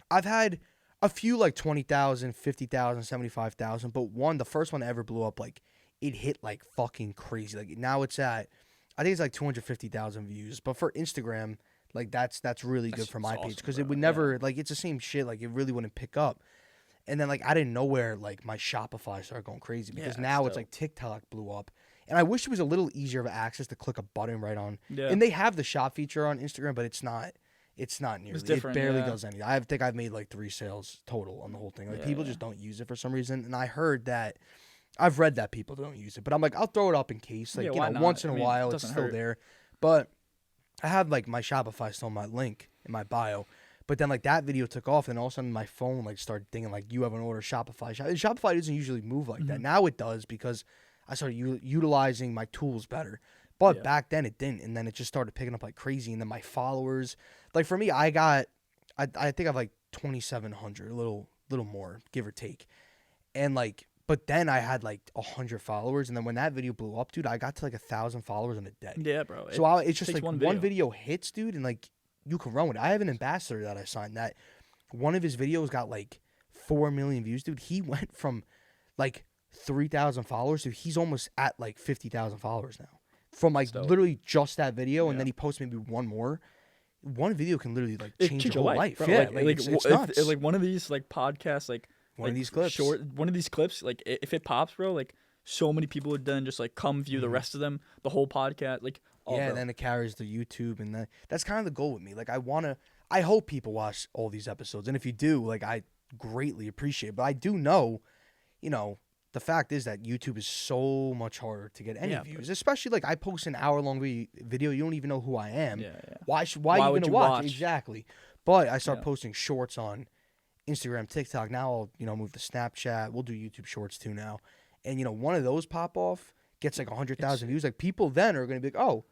I've had a few like 20,000, 50,000, 75,000, but the first one that ever blew up like it hit like fucking crazy. Like now it's at, I think it's like 250,000 views. But for Instagram, like that's really good for my That's page awesome, because bro. it would never like it's the same shit. Like it really wouldn't pick up. And then like out of nowhere, like my Shopify started going crazy because Yeah, now that's it's dope. like TikTok blew up. And I wish it was a little easier of access to click a button right on. Yeah. And they have the shop feature on Instagram, but it's not nearly. It different, barely yeah. does anything. I think I've made like 3 sales total on the whole thing. Like Yeah, people yeah. just don't use it for some reason. And I've read that people don't use it, but I'm like, I'll throw it up in case, like, Yeah, you why know, not? once in I a mean, while, it it's doesn't still hurt. there. But I have like my Shopify still on my link in my bio. But then like that video took off, and all of a sudden my phone like started thinking like you have an order Shopify. Shopify doesn't usually move like that. Mhm. Now it does because I started utilizing my tools better. But Yeah. back then it didn't, and then it just started picking up like crazy. And then my followers, like for me, I think I have like 2,700, a little more, give or take, and like. But then I had like 100 followers, and then when that video blew up, dude, I got to like 1,000 followers in a day. Yeah, bro. So it's just takes like one one video hits, dude, and like you can run with it. I have an ambassador that I signed that one of his videos got like 4 million views, dude. He went from like 3,000 followers to he's almost at like 50,000 followers now from like That's dope. literally just that video, and Yeah. then he posted maybe one more. One video can literally like It change changed your whole life. bro. Yeah, Like it's if, nuts. like one of these like podcasts, like One of like, these clips. one of these clips, like if it pops, bro, like so many people would then just like come view the rest of them, the whole podcast, like Yeah, bro. and then it carries to YouTube, and that's kind of the goal with me. Like, I hope people watch all these episodes, and if you do, like, I greatly appreciate it. But I do know, you know, the fact is that YouTube is so much harder to get any Yeah, views, especially like I post an hour-long video, you don't even know who I am. Yeah, yeah. Why Why are you would gonna you watch? watch? Exactly. But I start Yeah. posting shorts on Instagram, TikTok. Now I'll move to Snapchat. We'll do YouTube Shorts too now, and one of those pop off gets like 100,000 views. Like people then are gonna be like, oh.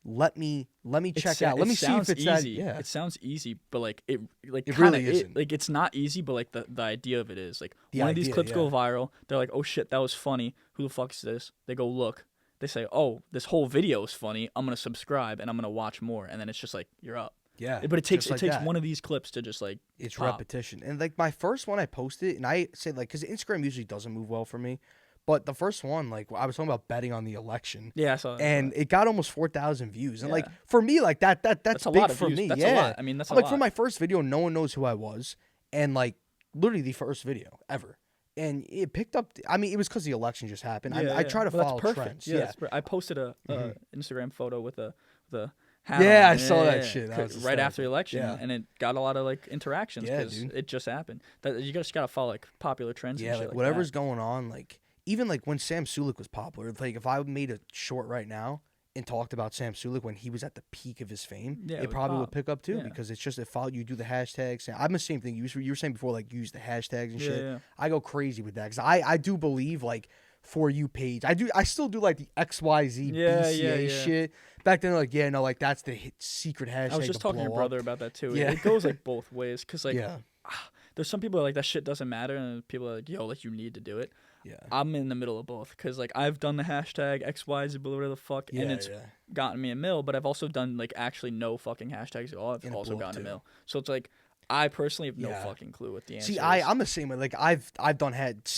Let me check out. Let me see if it's that. easy. Yeah, It sounds easy, but like it It kinda, really isn't. like it's not easy, but like the idea of it is like The one of these idea, clips go yeah. viral. They're like, oh shit, that was funny. Who the fuck is this? They go look. They say, oh, this whole video is funny. I'm gonna subscribe and I'm gonna watch more, and then it's just like you're up. yeah. But it takes just like takes that. one of these clips to just like It's pop. repetition, and like my first one, I posted, and I say like because Instagram usually doesn't move well for me, but the first one, like I was talking about betting on the election, Yeah, I saw that. and it got almost 4,000 views, and like Yeah. for me, like that's a big lot of for views. me. That's yeah, a lot. I mean, that's a like lot. for my first video, no one knows who I was, and like literally the first video ever. And it picked up. I mean, it was because the election just happened. I try to Well, follow that's perfect. trends. Yeah, Yeah, that's I posted a Instagram photo with the hat Yeah, on. I saw that shit. That was right after the hysterical. election, Yeah. and it got a lot of like interactions Yeah, because dude. it just happened. That you just gotta follow like popular trends. Yeah, and shit like like whatever's that. going on, like even like when Sam Sulek was popular, like if I made a short right now and talked about Sam Sulek when he was at the peak of his fame, Yeah, it it would probably would pop. pick up too Yeah. because it's just it follow you do the hashtags. I'm the same thing. You were saying before, like use the hashtags and Yeah, shit. yeah. I go crazy with that because I do believe like for you page. I still do like the XYZ Yeah, BCA yeah, yeah. shit. Back then, like yeah, no, like that's the secret hashtag. I was just talking to your blow brother up. about that too. Yeah. It goes like both ways because like Yeah, there's some people that, like that shit doesn't matter, and people are like, yo, like you need to do it. yeah, I'm in the middle of both because like I've done the hashtag XYZ, whatever the fuck, yeah, and it's yeah. gotten me a mil, but I've also done like actually no fucking hashtags at all. I've And it also blew up, gotten a too. mil. So it's like I personally have no Yeah. fucking clue what the answer See, is. I'm the same way. Like I've done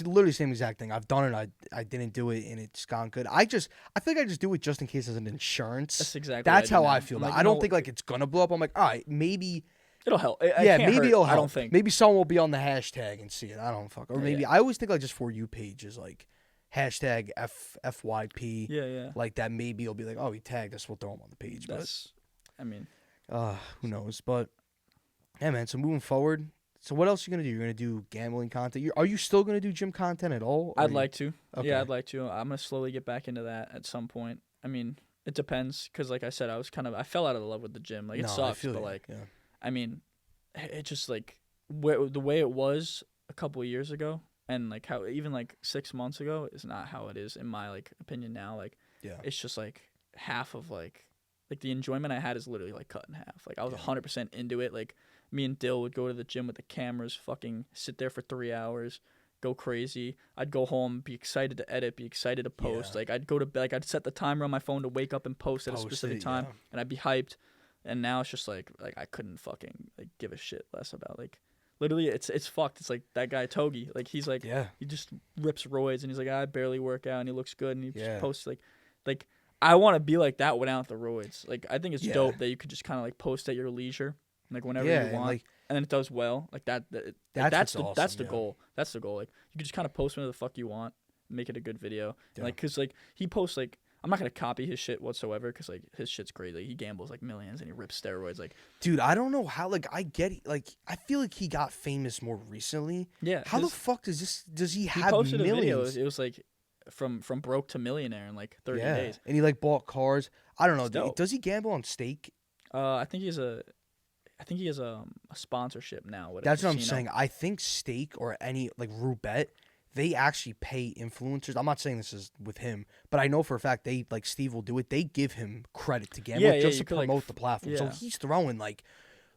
literally the same exact thing. I've done it. I didn't do it, and it's gone good. I think I just do it just in case as an insurance. That's exactly That's what I do how I now. feel. I'm Like, like, I you don't know, think like it's gonna blow up. I'm like, all right, maybe. it'll help. It Yeah, can't maybe hurt. it'll help. I don't think. Maybe someone will be on the hashtag and see it. I don't fuck. Or Yeah, maybe yeah. I always think like just for you page is like hashtag FYP. Yeah, yeah. Like that. Maybe it'll be like, oh, he tagged us. We'll throw him on the page. That's. I mean, But who knows? But yeah, man. So moving forward. So what else are you gonna do? You're gonna do gambling content. Are you still gonna do gym content at all? Or I'd you- like to. Okay. Yeah, I'd like to. I'm gonna slowly get back into that at some point. I mean, it depends because, like I said, I fell out of love with the gym. Like it No, I sucks, feel but you, like yeah. I mean, it just like the way it was a couple of years ago, and like how even like 6 months ago is not how it is in my like opinion now. Like Yeah. it's just like half of like the enjoyment I had is literally like cut in half. Like I was Yeah. 100% into it. Like me and Dill would go to the gym with the cameras, fucking sit there for 3 hours, go crazy. I'd go home, be excited to edit, be excited to post. Yeah. Like I'd go to bed, like I'd set the timer on my phone to wake up and post at a Post specific it, time, yeah. and I'd be hyped. And now it's just like I couldn't fucking like give a shit less about like literally it's fucked. It's like that guy Togi. Like he's like Yeah. he just rips roids and he's like I barely work out and he looks good and he Yeah. just posts like I want to be like that without the roids. Like I think it's Yeah. dope that you could just kind of like post at your leisure, like whenever Yeah, you and, want, like, and then it does well. Like That's that's what's that's awesome, the yeah. goal. That's the goal. Like you could just kind of post whatever the fuck you want, make it a good video. Yeah. Like cause like he posts like. I'm not gonna copy his shit whatsoever because like his shit's crazy. He gambles like millions and he rips steroids. Like, dude, I don't know how. Like, I get it. Like, I feel like he got famous more recently. yeah, How the fuck does he he have posted a video. millions? It was like from broke to millionaire in like 30 Yeah, days. and he like bought cars. I don't know. It's dope. Does he gamble on stake? I think he has a sponsorship now. With a That's what I'm casino. saying. I think stake or any like roulette, they actually pay influencers. I'm not saying this is with him, but I know for a fact they like Steve will do it. They give him credit to gamble Yeah, just you to could, like, promote the platform. So yeah. he's throwing like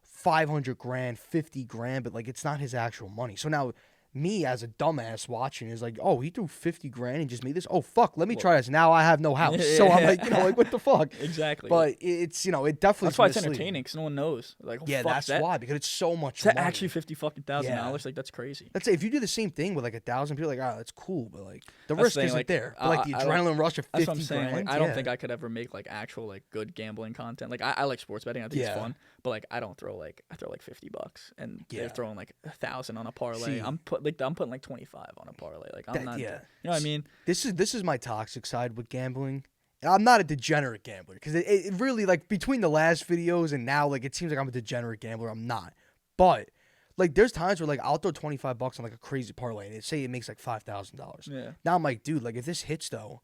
500 grand, 50 grand, but like it's not his actual money. So now me as a dumbass watching is like, oh, he threw 50 grand and just made this. Oh fuck, let me try this. Now I have no house. So I'm like, like what the fuck? Exactly. But it's it definitely. that's why it's misleading. entertaining because no one knows. Like, oh, Yeah, fuck, that's that, why, because it's so much Is that money. actually $50,000? Yeah. Like that's crazy. Let's say if you do the same thing with like 1,000 people, like, oh, that's cool, but like the That's risk the thing, isn't like, there. But like the adrenaline rush of 50 That's what I'm saying. grand. Like, I don't yeah. think I could ever make like actual like good gambling content. Like I like sports betting. I think it's Yeah. fun. But like I don't throw like I throw like $50 and Yeah. they're throwing like 1,000 on a parlay. See- I'm putting like 25 on a parlay. Like I'm not. yeah. You know what I mean? This is my toxic side with gambling. And I'm not a degenerate gambler because it really like between the last videos and now like it seems like I'm a degenerate gambler. I'm not, but like there's times where like I'll throw $25 on like a crazy parlay and say it makes like $5,000. Yeah. Now I'm like, dude, like if this hits though,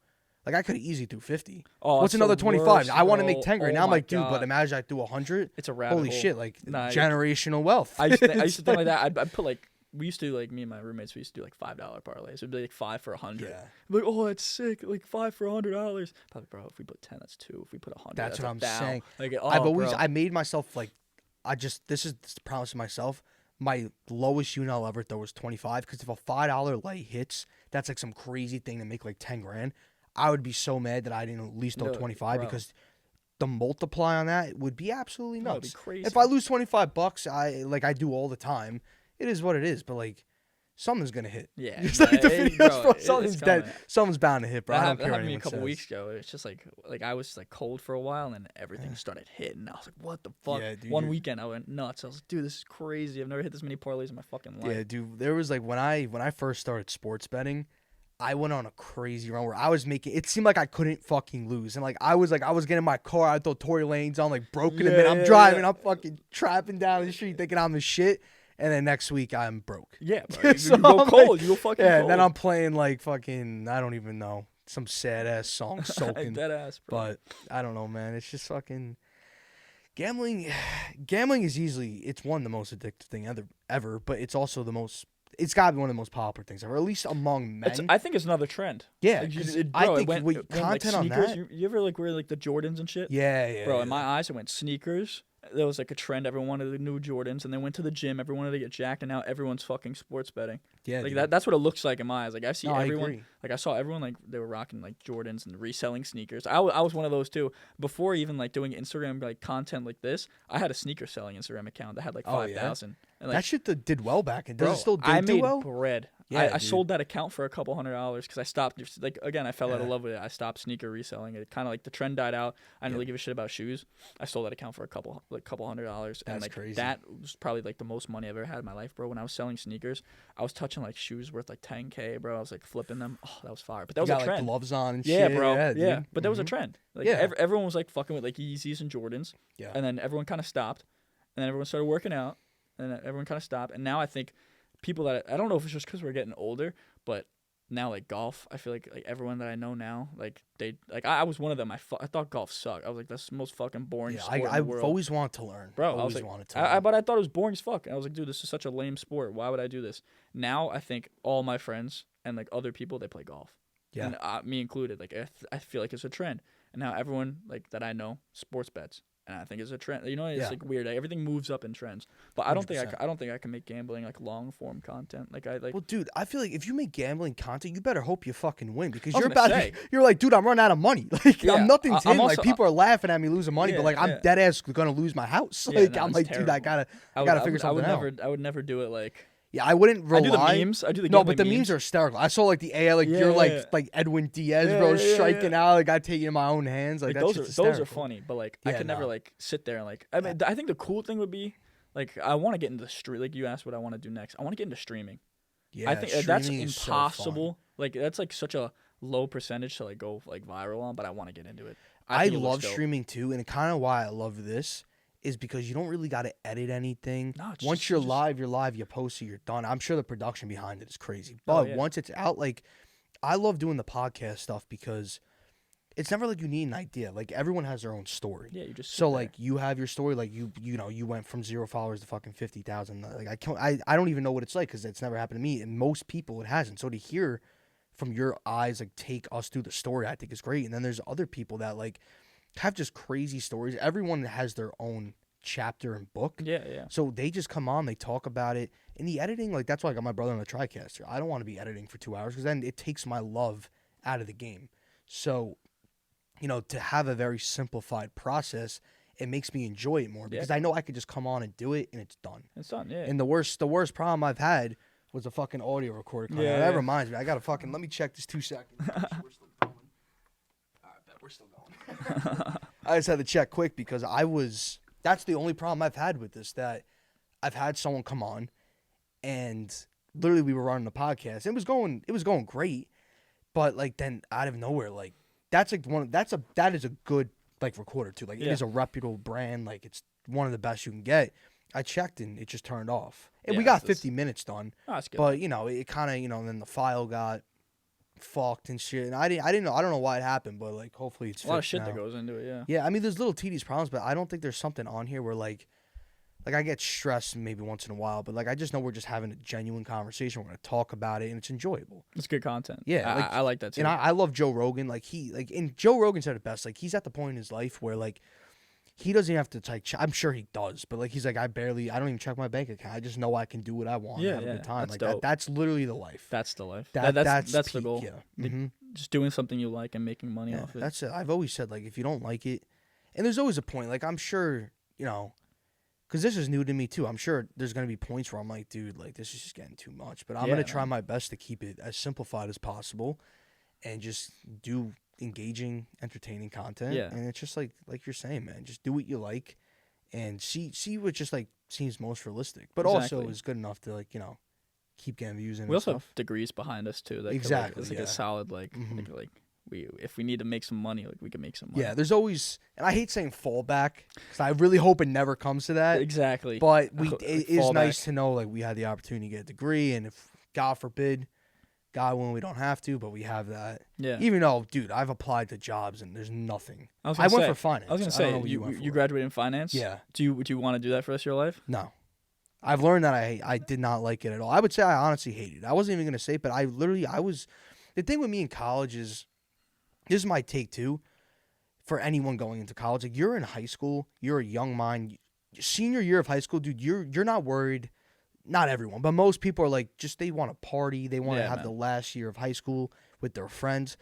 like I could easily do 50. Oh, What's it's the another 25? worst, I want to bro. make 10 grand. Oh Now I'm my like, dude, but God. imagine I do 100. It's a rabbit Holy hole. shit, like Nah, generational wealth. I used to think like that. I'd put like we used to like me and my roommates. We used to do like $5 parlays. It'd be like 5 for 100. Yeah. Like oh, that's sick. Like 5 for $100. Probably bro. If we put 10, that's 2. If we put 100, That's what I'm $1,000. saying. Like oh, I made myself like, this is the promise to myself. My lowest unit I'll ever throw was 25 because if a $5 light hits, that's like some crazy thing to make like 10 grand. I would be so mad that I didn't at least throw No, 25 bro. because the multiply on that would be absolutely No, it'd be nuts. crazy. If I lose $25, I do all the time. It is what it is, but like something's gonna hit. Yeah, Just like the hey, videos, bro. it's Something's dead. coming. Something's bound to hit, bro. I don't That care what happened to me a anyone couple says. weeks ago. It's just like I was like cold for a while, and then everything started hitting. I was like, "What the fuck?" Yeah, dude, One you're- weekend, I went nuts. I was like, "Dude, this is crazy. I've never hit this many parlays in my fucking life." Yeah, dude. There was like when I first started sports betting, I went on a crazy run where I was making. It seemed like I couldn't fucking lose, and like I was getting in my car. I throw Tory Lanes on like broken a Yeah, bit. I'm yeah, driving. yeah. I'm fucking trapping down the street thinking I'm the shit, and then next week I'm broke. Yeah, bro. You, So you go I'm cold. like- You go fucking Yeah, cold. and then I'm playing like fucking I don't even know some sad ass song soaking. dead ass, bro. But I don't know, man. It's just fucking gambling. Gambling is it's one of the most addictive thing ever, but it's also the most. It's got to be one of the most popular things ever, at least among men. I think it's another trend. Yeah, Like, 'cause bro, I think it went, wait, it went, content like, on sneakers. that. You ever like wear like the Jordans and shit? Yeah, Bro, yeah. in my eyes, it went sneakers. There was like a trend. Everyone wanted the new Jordans, and they went to the gym. Everyone wanted to get jacked, and now everyone's fucking sports betting. yeah, Like dude. that's what it looks like in my eyes. Like I see No, I everyone. agree. Like I saw everyone like they were rocking like Jordans and reselling sneakers. I was one of those too. Before even like doing Instagram like content like this, I had a sneaker selling Instagram account that had like Oh, yeah? 5,000. And like That shit did well back in. Does bro, it still I do made well? bread. Yeah, I dude. sold that account for a couple $100 because I stopped. Like again, I fell out of Yeah. love with it. I stopped sneaker reselling. It kind of like the trend died out. I didn't Yep. really give a shit about shoes. I sold that account for a couple $100, and That's like crazy. that was probably like the most money I've ever had in my life, bro. When I was selling sneakers, I was touching like shoes worth like 10K, bro. I was like flipping them. Oh, that was fire. But that You was got a trend. like gloves on and Yeah, shit. bro. Yeah, Yeah, dude. but that was a Mhm. trend. Like Yeah. everyone was like fucking with like Yeezys and Jordans. Yeah. And then everyone kind of stopped, and then everyone started working out, and then everyone kind of stopped. And now I think people that I don't know if it's just because we're getting older, but now like golf, I feel like everyone that I know now, like they like I was one of them. I thought golf sucked. I was like that's the most fucking boring Yeah, sport in the I've world. always wanted to learn. Bro, I always was like, wanted to learn. but I thought it was boring as fuck. And I was like, dude, this is such a lame sport. Why would I do this? Now I think all my friends and like other people they play golf. Yeah. And me included. Like I feel like it's a trend. And now everyone like that I know sports bets. and I think it's a trend. You know, it's Yeah. like weird. Everything moves up in trends, but I don't think 100%. I don't think I can make gambling like long form content. Like I like. Well, dude, I feel like if you make gambling content, you better hope you fucking win because I was you're gonna about say. you're like, dude, I'm running out of money. Like, Yeah, I'm nothing's I'm hidden. Like, also- people are laughing at me losing money, but Yeah, like, I'm yeah. dead ass gonna lose my house. Yeah, Like, no, I'm it's like, dude, I terrible. gotta figure something out. I would never do it like. Yeah, I wouldn't I do the rely. memes. I do the No, gambling but the memes are hysterical. I saw like the AI, like you're Yeah. like Edwin Diaz, Yeah, bro, yeah, yeah, striking yeah. out. Like I take it in my own hands. Like, that those shit's are hysterical. funny, but like I Yeah, could never no. like sit there and like. I mean, I think the cool thing would be like I want to get into like you asked what I want to do next. I want to get into streaming. Yeah, I think that's streaming is so fun. impossible. Like that's like such a low percentage to like go like viral on, but I want to get into it. I think it looks love dope. streaming too, and kind of why I love this is because you don't really got to edit anything. No, it's Once just- you're just- live, you're live. You post it, you're done. I'm sure the production behind it is crazy, Oh, but yeah. once it's out, like I love doing the podcast stuff because it's never like you need an idea. Like everyone has their own story. Yeah, you just So sit like you have your story, like you know you went from 0 followers to fucking 50,000. Like I don't even know what it's like because it's never happened to me, and most people it hasn't. So to hear from your eyes, like take us through the story, I think is great. And then there's other people that like have just crazy stories. Everyone has their own chapter and book. there. Yeah, yeah. So they just come on, they talk about it. In the editing, like that's why I got my brother on the TriCaster. I don't want to be editing for 2 hours because then it takes my love out of the game. So, you know, to have a very simplified process, it makes me enjoy it more because I know I could just come on and do it and it's done. It's done. Yeah. And the worst problem I've had was a fucking audio recorder. Coming out. Yeah, That yeah. reminds me, I gotta fucking let me check this 2 seconds. We're still going. I bet we're still going. I just had to check quick because that's the only problem I've had with this, that I've had someone come on and literally we were running the podcast. It was going great, but like then out of nowhere, like that is a good like recorder too. Like it Yeah. is a reputable brand. Like it's one of the best you can get. I checked and it just turned off. And we Yeah, got it's- 50 minutes done, Oh, that's good. but you know it kind of then the file got fucked and shit. And I don't know why it happened, but like hopefully it's a lot of fixed shit now. that goes into it. Yeah. Yeah, I mean, there's little tedious problems, but I don't think there's something on here where like I get stressed maybe once in a while, but like I just know we're just having a genuine conversation. We're gonna talk about it, and it's enjoyable. It's good content. Yeah, like- I like that too. And I love Joe Rogan. And Joe Rogan said it best. Like he's at the point in his life where like he doesn't have to like. I'm sure he does, but like he's like I don't even check my bank account. I just know I can do what I want. Yeah, and have a yeah, good time. that's Like dope. that's literally the life. That's the life. That's the peak, goal. Yeah. Like, hmm Just doing something you like and making money Yeah, off it. that's it. I've always said like if you don't like it, and there's always a point. Like I'm sure because this is new to me too. I'm sure there's gonna be points where I'm like, dude, like this is just getting too much. But I'm Yeah, gonna try man. my best to keep it as simplified as possible, and just do engaging, entertaining content. Yeah. And it's just like you're saying, man, just do what you like, and see what just like seems most realistic, but also Exactly. is good enough to like keep getting views and We also stuff. have degrees behind us too. That Exactly, Could, like, it's like yeah. a solid like Mhm. like we if we need to make some money, like we can make some money. Yeah, there's always, and I hate saying fallback because I really hope it never comes to that. Exactly. But Like, it is fallback. nice to know like we had the opportunity to get a degree, and if God forbid, God willing, we don't have to, but we have that. Yeah. Even though, dude, I've applied to jobs and there's nothing. I was I gonna went say, for finance. I was gonna don't say know what you went you for. graduated in finance. Yeah. Do you want to do that for the rest of your life? No, I've learned that I did not like it at all. I would say I honestly hated it. I wasn't even gonna say it, but I was. The thing with me in college is, this is my take too. For anyone going into college, like you're in high school, you're a young mind. Senior year of high school, dude, you're not worried. Not everyone, but most people are like, just they want to party. They want to Yeah, have man. the last year of high school with their friends.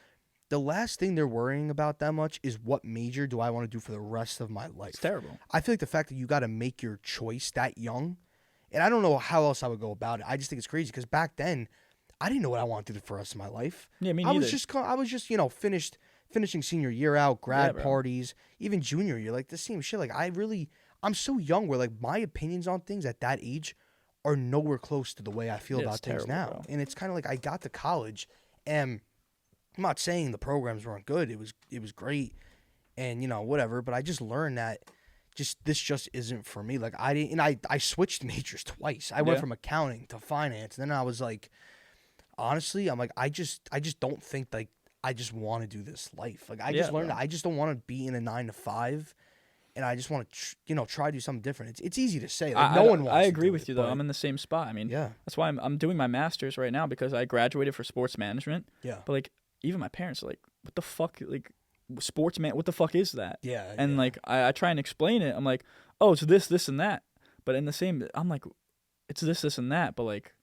The last thing they're worrying about that much is what major do I want to do for the rest of my life. It's terrible. I feel like the fact that you got to make your choice that young, and I don't know how else I would go about it. I just think it's crazy because back then, I didn't know what I wanted to do for the rest of my life. Yeah, me I neither. was just finishing senior year out, grad bro. parties, even junior year, like the same shit. Like I'm so young where like my opinions on things at that age are nowhere close to the way I feel Yeah, about it's things terrible, now. bro. And it's kind of like I got to college, and I'm not saying the programs weren't good. It was great, and whatever. But I just learned that this just isn't for me. Like I switched majors twice. I went Yeah. from accounting to finance, and then I was like, honestly, I'm like I just don't think like I just want to do this life. Like I just Yeah, learned bro. that I just don't want to be in a 9 to 5. And I just want to, try to do something different. It's easy to say. Like, no one wants. I to agree do with it, you though. but I'm in the same spot. I mean, yeah, that's why I'm doing my master's right now because I graduated for sports management. yeah. But like even my parents are like, what the fuck? Like sportsman, what the fuck is that? Yeah. And yeah. like I try and explain it. I'm like, oh, it's this, and that. But in the same, I'm like, it's this, and that. But like,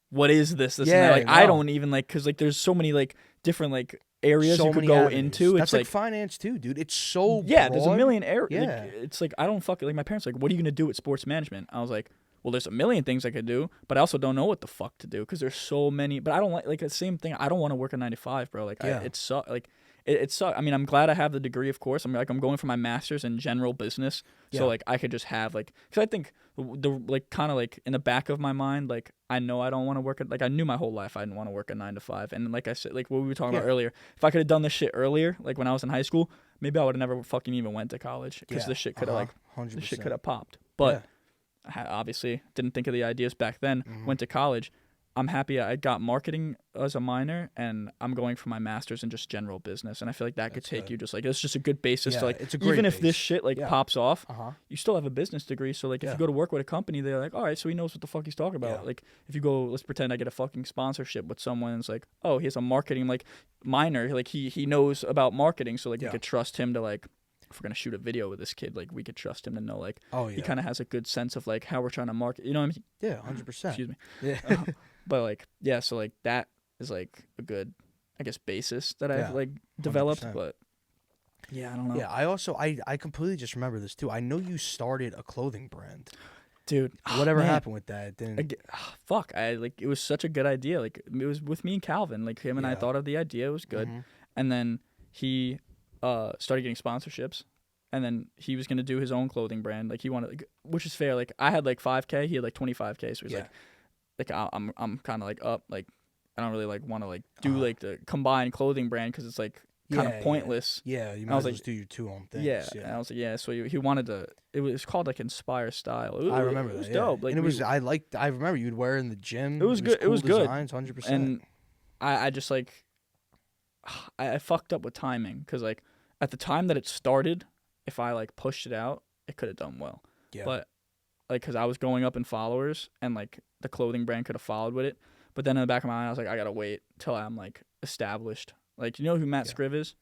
what is this, and Yeah, that? Like, no. I don't even like, cause like there's so many like different like areas so you could many go avenues. into. That's It's like like finance too, dude. It's so yeah, there's a broad. million areas. Yeah. Like, it's like I don't fucking like my parents are like, what are you gonna do with sports management? I was like, well, there's a million things I could do, but I also don't know what the fuck to do because there's so many. But I don't like the same thing. I don't want to work a 9 to 5, bro. Like Yeah. it sucks. Like it sucks. I mean, I'm glad I have the degree, of course. I'm going for my master's in general business, Yeah. so like I could just have like because I think the like kind of like in the back of my mind, like I know I don't want to work at like I knew my whole life I didn't want to work a 9 to 5, and like I said, like what we were talking about Yeah. earlier, if I could have done this shit earlier, like when I was in high school, maybe I would have never fucking even went to college because Yeah. this shit could have like 100%. this shit could have popped, but. Obviously didn't think of the ideas back then. Went to college. I'm happy I got marketing as a minor, and I'm going for my master's in just general business. And I feel like that could That's take good. you just like it's just a good basis Yeah, to like it's a great even if this base. shit like Yeah. pops off, Uh-huh. you still have a business degree. So like if Yeah. you go to work with a company, they're like, all right, so he knows what the fuck he's talking about. Yeah. Like if you go, let's pretend I get a fucking sponsorship with someone, it's like, oh, he has a marketing like minor, like he knows about marketing, so like we Yeah. could trust him to like. If we're gonna shoot a video with this kid, like we could trust him to know, like Oh yeah. he kind of has a good sense of like how we're trying to market. You know what I mean? Yeah, 100%. Excuse me. Yeah. But like yeah, so like that is like a good, I guess, basis that I've Yeah, like developed. 100%. But yeah, I don't know. Yeah, I also I completely just remember this too. I know you started a clothing brand. Dude, Whatever man, happened with that? It didn't. fuck, I like it was such a good idea. Like it was with me and Calvin. Like him and I Yeah. thought of the idea. It was good, Mhm. and then he started getting sponsorships. And then he was gonna do his own clothing brand. Like he wanted, like, which is fair. Like I had like 5K, he had like 25K. So he's Yeah. like I'm kind of like up. Like I don't really like want to like do Uh-huh. like the combined clothing brand because it's like kind Yeah, of pointless. Yeah, you I might was as well like- just do your two own things. Yeah. And I was like, yeah. So he wanted to. It was called like Inspire Style. I remember it was that. dope. Yeah. Like and it we- was I remember you'd wear it in the gym. It was good. It was good. Designs, 100%. and I just like I fucked up with timing because like at the time that it started, if I like pushed it out, it could have done well. yeah. But like because I was going up in followers and like the clothing brand could have followed with it. But then in the back of my mind, I was like, I gotta wait till I'm like established. Like you know who Matt Yeah. Scriv is?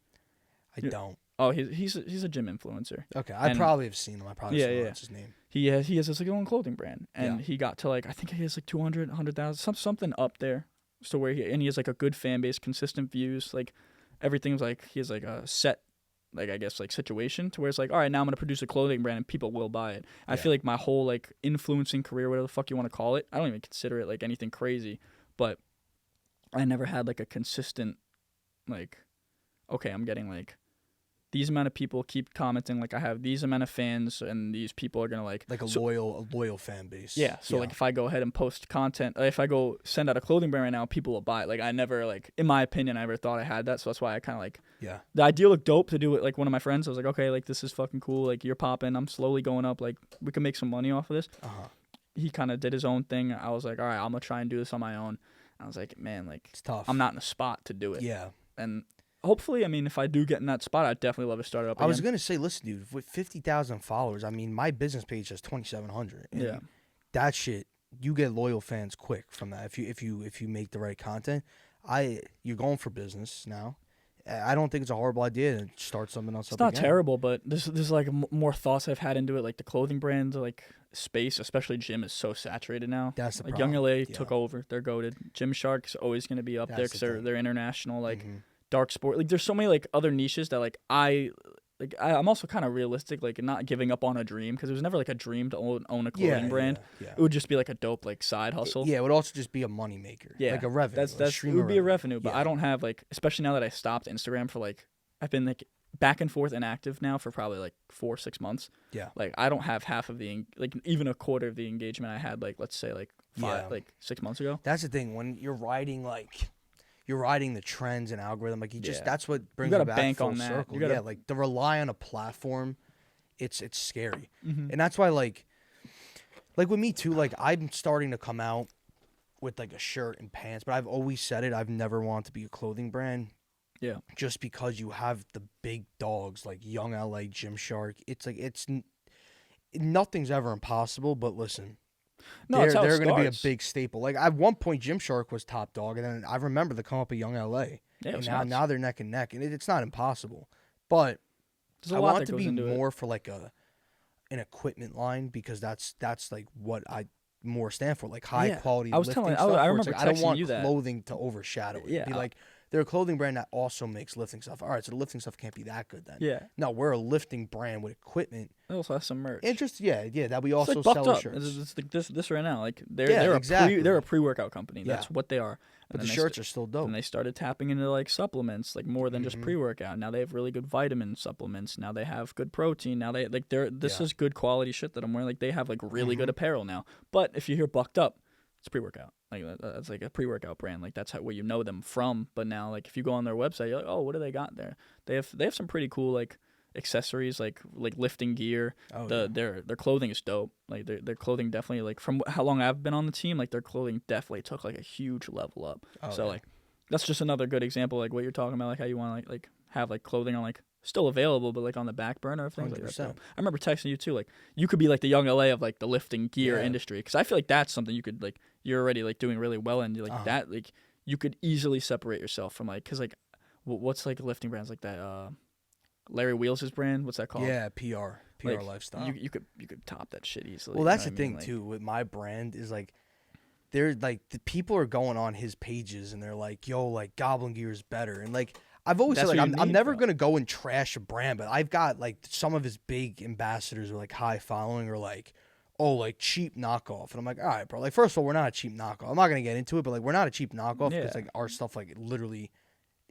I don't. Oh, he's a gym influencer. Okay, I And- probably have seen him. I probably Yeah, saw yeah. that's his name. He has his like own clothing brand, and Yeah. he got to like I think he has like 200, 100,000, something up there. So where he has like a good fan base, consistent views, like everything's like he has like a set, like I guess like situation to where it's like all right now I'm gonna produce a clothing brand and people will buy it. I Yeah. feel like my whole like influencing career, whatever the fuck you want to call it, I don't even consider it like anything crazy, but I never had like a consistent like okay I'm getting like these amount of people keep commenting like I have these amount of fans and these people are gonna like Like so- a loyal fan base. yeah. So like if I go ahead and post content, if I go send out a clothing brand right now, people will buy it. Like I never like in my opinion, I never thought I had that. So that's why I kind of like yeah, the idea looked dope to do it. Like one of my friends, I was like, okay, like this is fucking cool. Like you're popping. I'm slowly going up. Like we can make some money off of this. uh-huh. He kind of did his own thing. I was like, all right, I'm gonna try and do this on my own. I was like, man, like It's tough. I'm not in a spot to do it. Yeah, And hopefully, I mean, if I do get in that spot, I'd definitely love to start it up I was again. gonna say, listen, dude, with 50,000 followers, I mean, my business page has 2,700. and Yeah. that shit, you get loyal fans quick from that. If you make the right content, you're going for business now. I don't think it's a horrible idea to start something else. It's not terrible, but there's like more thoughts I've had into it. Like the clothing brand, like space, especially gym, is so saturated now. That's the like problem. Young LA Yeah. took over. They're goaded. Gymshark's always going to be up there That's because the they're thing. they're international. Like Mhm. dark sport. Like there's so many like other niches that like I'm also kind of realistic, like not giving up on a dream because it was never like a dream to own a clothing brand. Yeah. It would just be like a dope like side hustle. Yeah, it would also just be a moneymaker. Yeah, like a revenue. That's it stream would of be a revenue, but Yeah. I don't have like especially now that I stopped Instagram for like I've been like back and forth inactive now for probably like 4 or 6 months. Yeah. Like I don't have half of the like even a quarter of the engagement I had like let's say like Yeah. 6 months ago. That's the thing when you're riding the trends and algorithm. Like Yeah. that's what brings gotta you back bank full on that. circle. You gotta- Yeah, like to rely on a platform, it's scary, Mm-hmm. and that's why like with me too. Like I'm starting to come out with like a shirt and pants, but I've always said it. I've never wanted to be a clothing brand. Yeah. Just because you have the big dogs like Young LA, Gymshark, it's like nothing's ever impossible. But listen. No, it's how it they're going to be a starts. big staple. Like at one point, Gymshark was top dog, and then I remember the come up of Young LA. Yeah, it And was now nuts. now they're neck and neck, and it's not impossible. But There's a I lot want that it to goes be into it. more for like an equipment line because that's like what I more stand for, like high Yeah. quality I was lifting telling- I stuff. I where it's remember like, I don't texting want you that. clothing to overshadow it. Yeah, Be like they're a clothing brand that also makes lifting stuff. All right, so the lifting stuff can't be that good then. Yeah. No, we're a lifting brand with equipment. They also have some merch. And just that we It's also like Bucked sell our Up. shirts. It's like this right now. Like Yeah, they're exactly. they're a pre-workout company. Yeah. That's what they are. But And the then shirts are still dope. And they started tapping into like supplements, like more than just Mhm. pre-workout. Now they have really good vitamin supplements. Now they have good protein. Now they like this Yeah. is good quality shit that I'm wearing. Like they have like really good Mhm. apparel now. But if you hear Bucked Up, it's pre-workout. Like that's like a pre-workout brand. Like that's what you know them from. But now like if you go on their website, you're like, oh, what do they got there? They have some pretty cool like accessories, like lifting gear. Oh, yeah. Their clothing is dope. Like their clothing definitely, like from how long I've been on the team, like their clothing definitely took like a huge level up. Oh, So yeah. like that's just another good example, like what you're talking about, like how you want to like have like clothing on like still available, but like on the back burner of things. Like that's 100%. dope. I remember texting you too, like you could be like the young LA of like the lifting gear Yeah. industry, because I feel like that's something you could like you're already like doing really well in. Like that, like you could easily separate yourself from like, because like what's like lifting brands like that. Larry Wheels' brand, what's that called? Yeah, PR Like, lifestyle. You could top that shit easily. Well, you that's know the what I mean? thing Like, too with my brand is like they're like the people are going on his pages and they're like, yo, like Goblin Gear is better. And like I've always That's said, like what you I'm need, never bro. gonna go and trash a brand, but I've got like some of his big ambassadors with like high following are like, oh, like cheap knockoff. And I'm like, all right, bro. Like first of all, we're not a cheap knockoff. I'm not gonna get into it, but like we're not a cheap knockoff because Yeah. like our stuff like it literally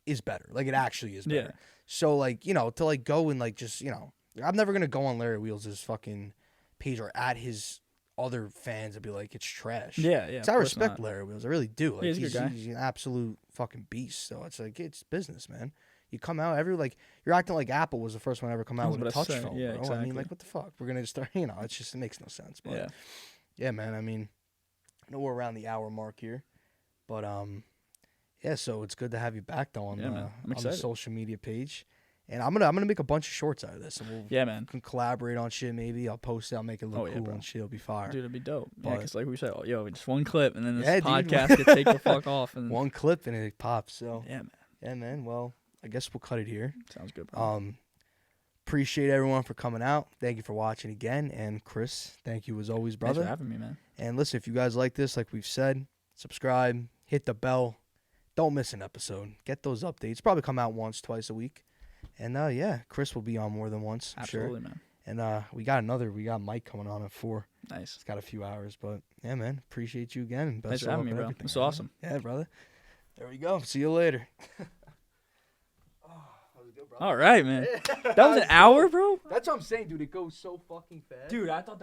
is better. Like it actually is Yeah. better. So like, you know, to like go and like just, you know, I'm never gonna go on Larry Wheels' fucking page or at his other fans and be like, it's trash. Yeah, yeah. 'Cause I of course respect not. Larry Wheels. I really do. Like Yeah, he's a good guy. he's an absolute fucking beast. So it's like it's business, man. You come out you're acting like Apple was the first one to ever come I out was with a about to touch say, phone, yeah, bro. I exactly. mean, like what the fuck? We're gonna start, you know, it makes no sense. But yeah, man. I mean, I know we're around the hour mark here, but yeah. So it's good to have you back though on Yeah, man. I'm on the excited. social media page, and I'm gonna make a bunch of shorts out of this, and we'll Yeah, man. can collaborate on shit. Maybe I'll post it. I'll make it look Oh, yeah, cool bro. and shit. It'll be fire. Dude, it'd be dope. Yeah, But- because like we said, oh, yo, just one clip, and then this Yeah, dude. podcast could take the fuck off. And One clip and it pops. So yeah, man. yeah, man. Well, I guess we'll cut it here. Sounds good, bro. Appreciate everyone for coming out. Thank you for watching again. And Chris, thank you as always, Thanks brother. for having me, man. And listen, if you guys like this, like we've said, subscribe, hit the bell. Don't miss an episode. Get those updates. Probably come out once, twice a week. And yeah, Chris will be on more than once, I'm Absolutely, sure. man. And we got Mike coming on at 4. Nice. It's got a few hours, but yeah, man. Appreciate you again. And best Thanks of for having luck me, with bro. everything, It's man. awesome. Yeah, brother. There we go. See you later. All right, man. That was an hour, bro. That's what I'm saying, dude. It goes so fucking fast. Dude, I thought that